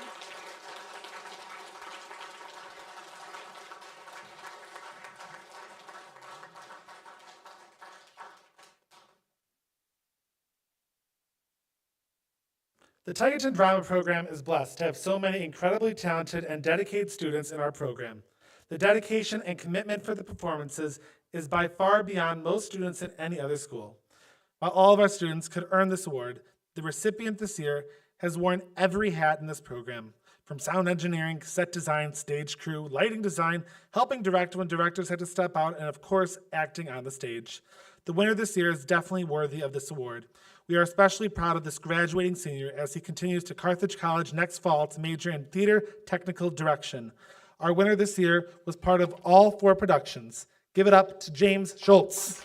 The Tigerton Drama Program is blessed to have so many incredibly talented and dedicated students in our program. The dedication and commitment for the performances is by far beyond most students in any other school. While all of our students could earn this award, the recipient this year has worn every hat in this program, from sound engineering, set design, stage crew, lighting design, helping direct when directors had to step out, and of course, acting on the stage. The winner this year is definitely worthy of this award. We are especially proud of this graduating senior as he continues to Carthage College next fall to major in theater technical direction. Our winner this year was part of all 4 productions. Give it up to James Schultz.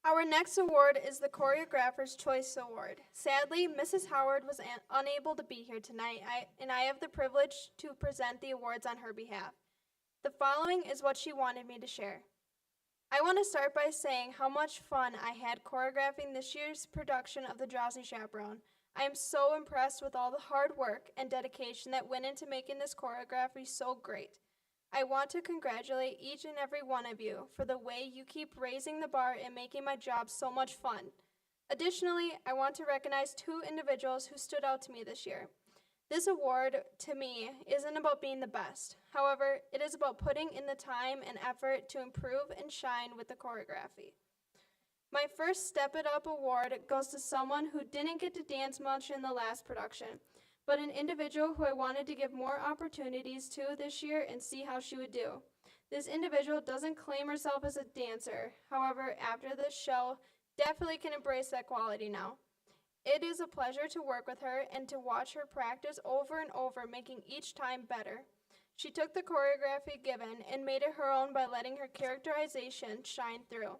Our next award is the Choreographer's Choice Award. Sadly, Mrs. Howard was unable to be here tonight, and I have the privilege to present the awards on her behalf. The following is what she wanted me to share. I want to start by saying how much fun I had choreographing this year's production of The Drowsy Chaperone. I am so impressed with all the hard work and dedication that went into making this choreography so great. I want to congratulate each and every one of you for the way you keep raising the bar and making my job so much fun. Additionally, I want to recognize 2 individuals who stood out to me this year. This award, to me, isn't about being the best. However, it is about putting in the time and effort to improve and shine with the choreography. My first Step It Up award goes to someone who didn't get to dance much in the last production, but an individual who I wanted to give more opportunities to this year and see how she would do. This individual doesn't claim herself as a dancer. However, after this show, definitely can embrace that quality now. It is a pleasure to work with her and to watch her practice over and over, making each time better. She took the choreography given and made it her own by letting her characterization shine through.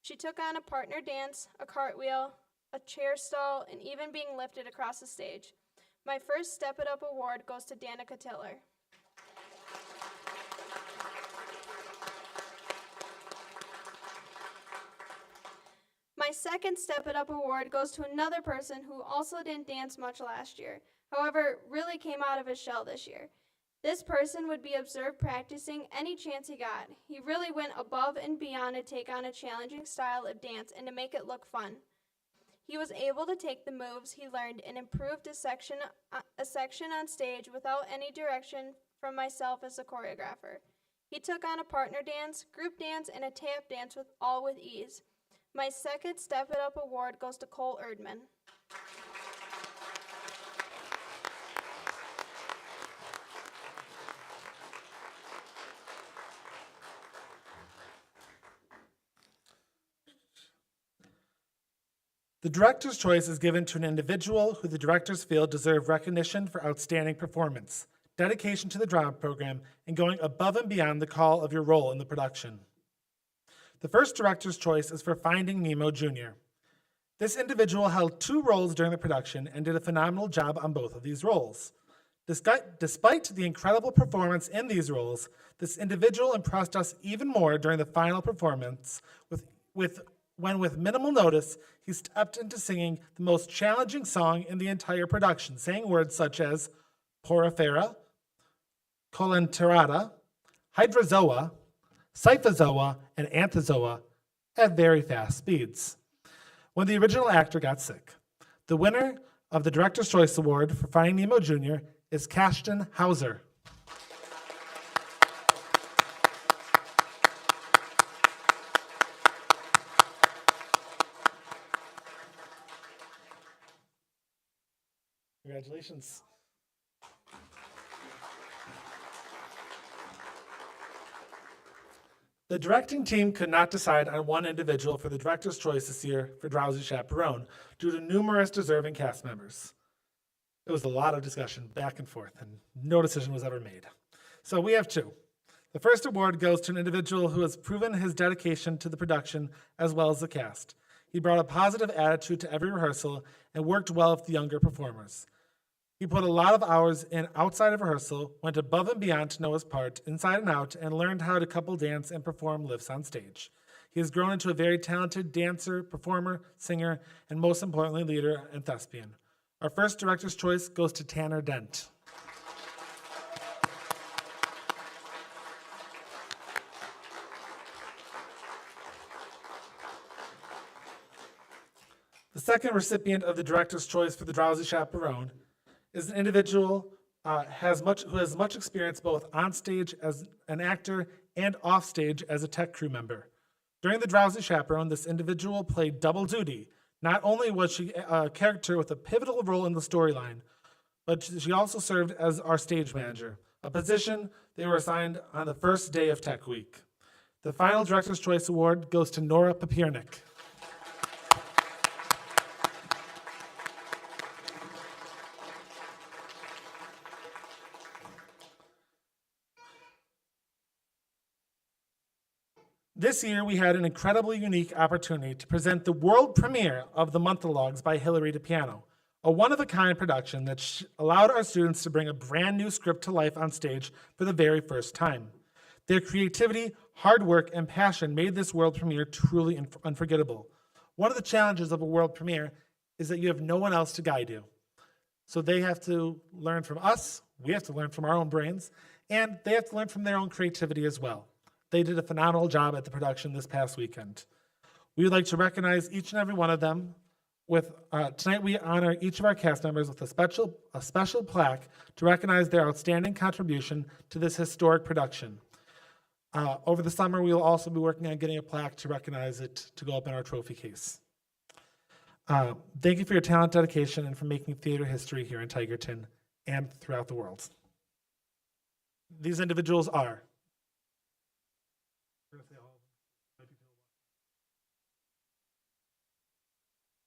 She took on a partner dance, a cartwheel, a chair stall, and even being lifted across the stage. My first Step It Up award goes to Danica Tiller. My second Step It Up award goes to another person who also didn't dance much last year, however, really came out of his shell this year. This person would be observed practicing any chance he got. He really went above and beyond to take on a challenging style of dance and to make it look fun. He was able to take the moves he learned and improved a section on stage without any direction from myself as a choreographer. He took on a partner dance, group dance, and a tap dance with ease. My second Step It Up award goes to Cole Erdman. The director's choice is given to an individual who the directors feel deserve recognition for outstanding performance, dedication to the drama program, and going above and beyond the call of your role in the production. The first director's choice is for Finding Nemo Jr. This individual held 2 roles during the production and did a phenomenal job on both of these roles. Despite the incredible performance in these roles, this individual impressed us even more during the final performance when with minimal notice, he stepped into singing the most challenging song in the entire production, saying words such as porifera, colenterata, hydrozoa, cyphozoa, and anthozoa at very fast speeds, when the original actor got sick. The winner of the Director's Choice Award for Finding Nemo Jr. is Kashton Hauser. Congratulations. The directing team could not decide on one individual for the director's choice this year for Drowsy Chaperone due to numerous deserving cast members. It was a lot of discussion back and forth, and no decision was ever made. So we have 2. The first award goes to an individual who has proven his dedication to the production as well as the cast. He brought a positive attitude to every rehearsal and worked well with the younger performers. He put a lot of hours in outside of rehearsal, went above and beyond to know his part, inside and out, and learned how to couple dance and perform lifts on stage. He has grown into a very talented dancer, performer, singer, and most importantly, leader and thespian. Our first director's choice goes to Tanner Dent. The second recipient of the director's choice for the Drowsy Chaperone is an individual who has much experience both on stage as an actor and off stage as a tech crew member. During the Drowsy Chaperone, this individual played double duty. Not only was she a character with a pivotal role in the storyline, but she also served as our stage manager, a position they were assigned on the first day of Tech Week. The final Director's Choice Award goes to Nora Papiernik. This year, we had an incredibly unique opportunity to present the world premiere of The Monthologues by Hilary DePiano, a one-of-a-kind production that allowed our students to bring a brand new script to life on stage for the very first time. Their creativity, hard work, and passion made this world premiere truly unforgettable. One of the challenges of a world premiere is that you have no one else to guide you. So they have to learn from us, we have to learn from our own brains, and they have to learn from their own creativity as well. They did a phenomenal job at the production this past weekend. We would like to recognize each and every one of them with, tonight we honor each of our cast members with a special plaque to recognize their outstanding contribution to this historic production. Over the summer, we will also be working on getting a plaque to recognize it to go up in our trophy case. Thank you for your talent, dedication, and for making theater history here in Tigerton and throughout the world. These individuals are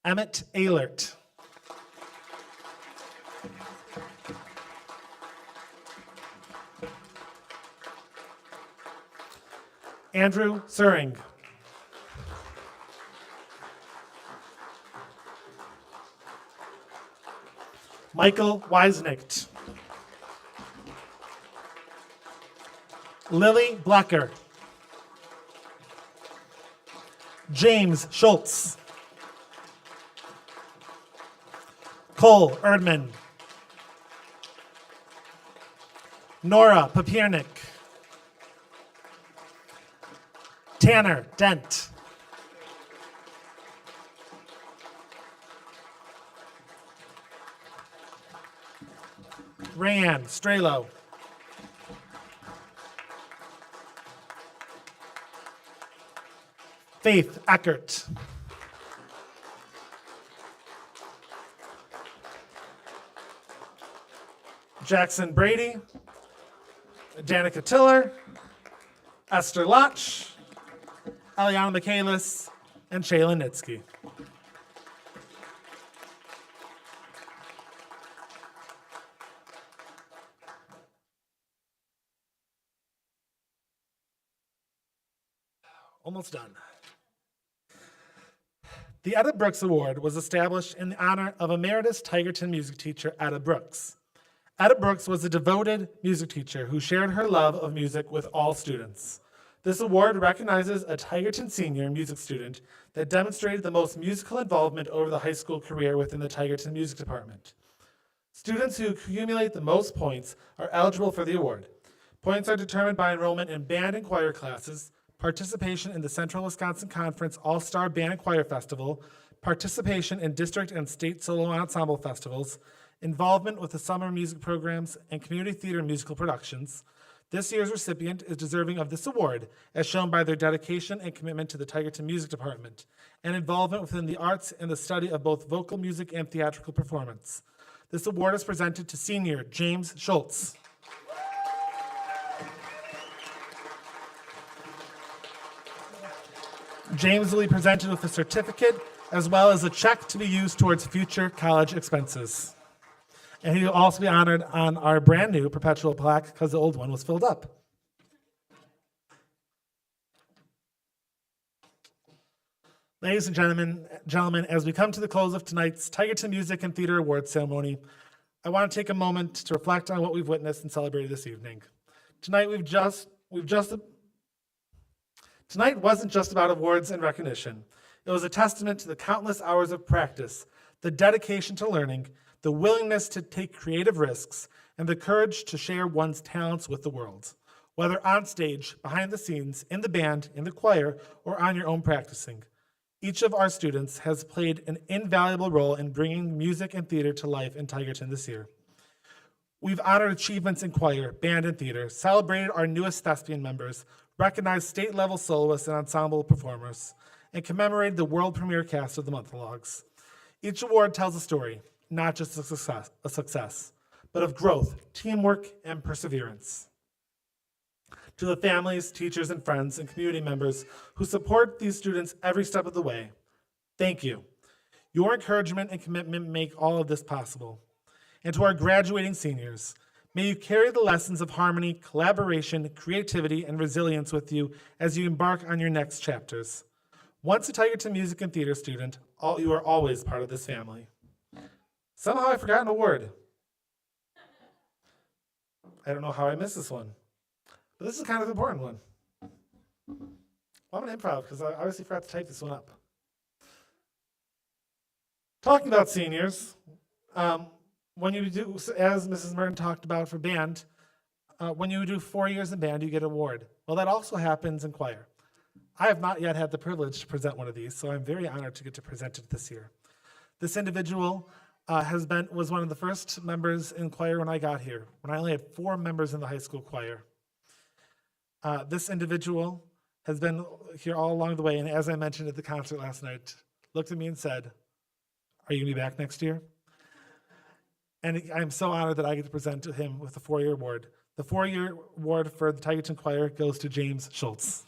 Emmett Ehlert, Andrew Suring, Michael Weisnicht, Lily Blecker, James Schultz, Cole Erdman, Nora Papiernik, Tanner Dent, Rayanne Strelo, Faith Eckert, Jackson Brady, Danica Tiller, Esther Lotch, Eliana Michaelis, and Shayla Nitsky. Almost done. The Etta Brooks Award was established in honor of Emeritus Tigerton music teacher Etta Brooks. Etta Brooks was a devoted music teacher who shared her love of music with all students. This award recognizes a Tigerton senior music student that demonstrated the most musical involvement over the high school career within the Tigerton Music Department. Students who accumulate the most points are eligible for the award. Points are determined by enrollment in band and choir classes, participation in the Central Wisconsin Conference All-Star Band and Choir Festival, participation in district and state solo ensemble festivals, involvement with the summer music programs and community theater musical productions. This year's recipient is deserving of this award, as shown by their dedication and commitment to the Tigerton Music Department, and involvement within the arts and the study of both vocal music and theatrical performance. This award is presented to senior James Schultz. James will be presented with a certificate as well as a check to be used towards future college expenses. And he will also be honored on our brand new perpetual plaque because the old one was filled up. Ladies and gentlemen, as we come to the close of tonight's Tigerton Music and Theater Awards ceremony, I want to take a moment to reflect on what we've witnessed and celebrated this evening. Tonight wasn't just about awards and recognition. It was a testament to the countless hours of practice, the dedication to learning, the willingness to take creative risks, and the courage to share one's talents with the world, whether on stage, behind the scenes, in the band, in the choir, or on your own practicing. Each of our students has played an invaluable role in bringing music and theater to life in Tigerton this year. We've honored achievements in choir, band, and theater, celebrated our newest thespian members, recognized state-level soloists and ensemble performers, and commemorated the world premiere cast of the Monthlogs. Each award tells a story, not just a success, but of growth, teamwork, and perseverance. To the families, teachers, and friends and community members who support these students every step of the way, thank you. Your encouragement and commitment make all of this possible. And to our graduating seniors, may you carry the lessons of harmony, collaboration, creativity, and resilience with you as you embark on your next chapters. Once a Tigerton Music and Theater student, you are always part of this family. Somehow I forgot an award. I don't know how I missed this one, but this is kind of an important one. Well, I'm going to improv because I obviously forgot to type this one up. Talking about seniors, when you do, as Mrs. Merton talked about for band, when you do 4 years in band, you get an award. Well, that also happens in choir. I have not yet had the privilege to present one of these, so I'm very honored to get to present it this year. This individual was one of the first members in choir when I got here, when I only had 4 members in the high school choir. This individual has been here all along the way, and as I mentioned at the concert last night, looked at me and said, "Are you going to be back next year?" And I'm so honored that I get to present to him with the 4-year award. The 4-year award for the Tigerton Choir goes to James Schultz.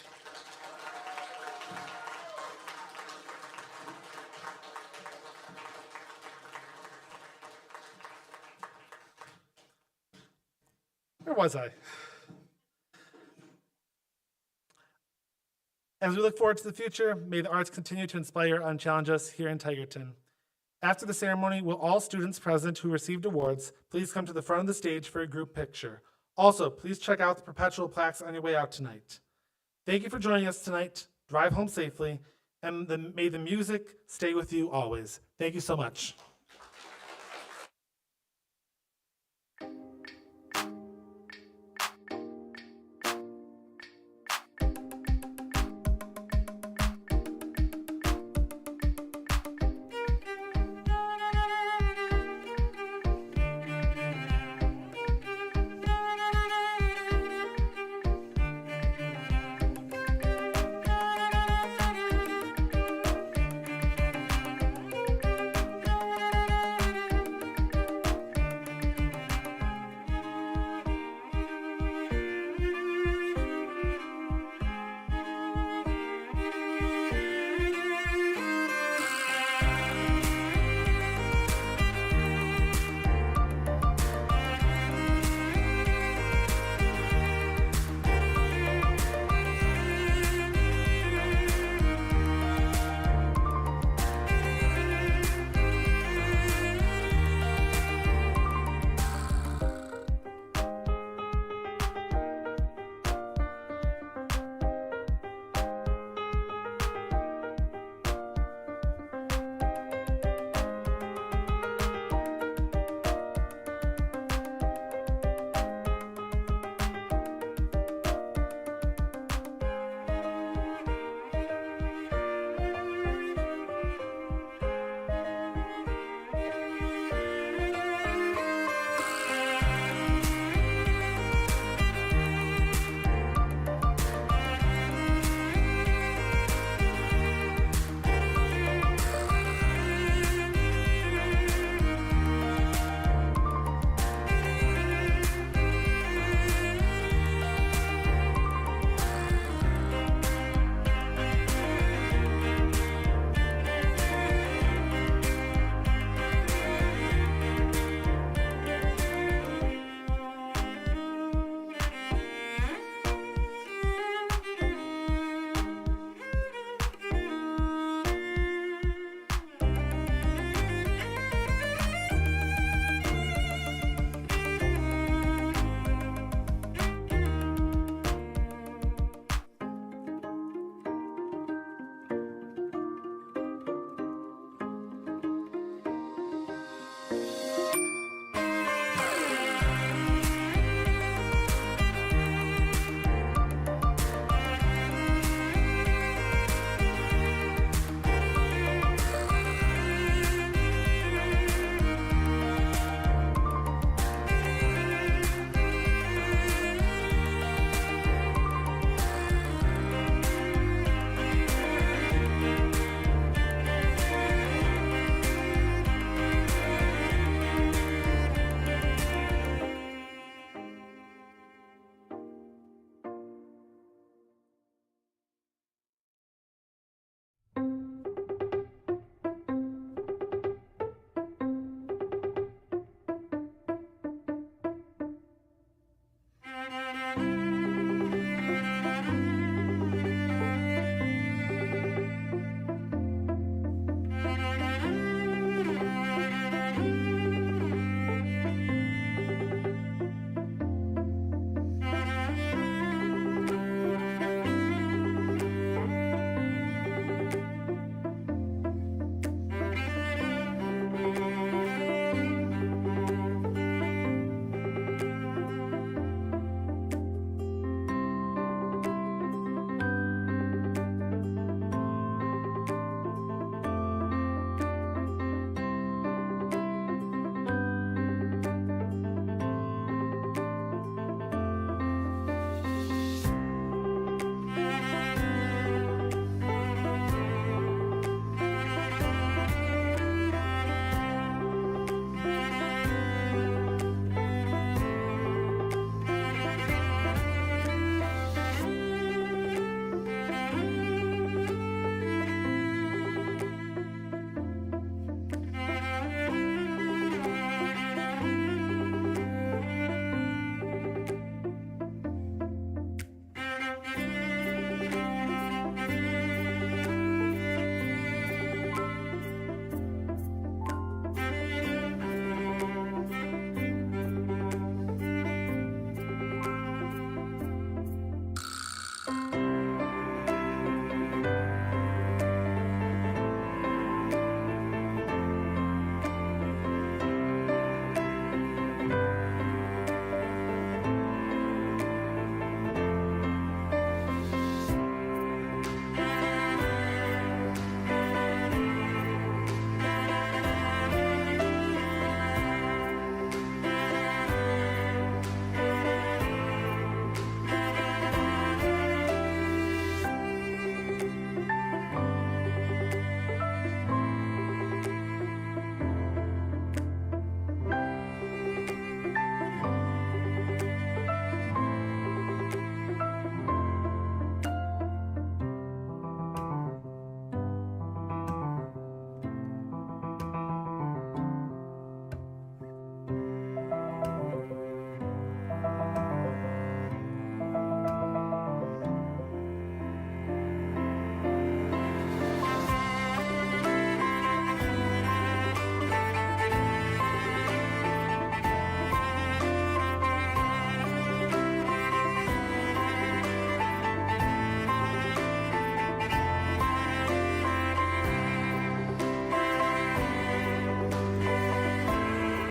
Where was I? As we look forward to the future, may the arts continue to inspire and challenge us here in Tigerton. After the ceremony, will all students present who received awards please come to the front of the stage for a group picture. Also, please check out the perpetual plaques on your way out tonight. Thank you for joining us tonight. Drive home safely, and may the music stay with you always. Thank you so much.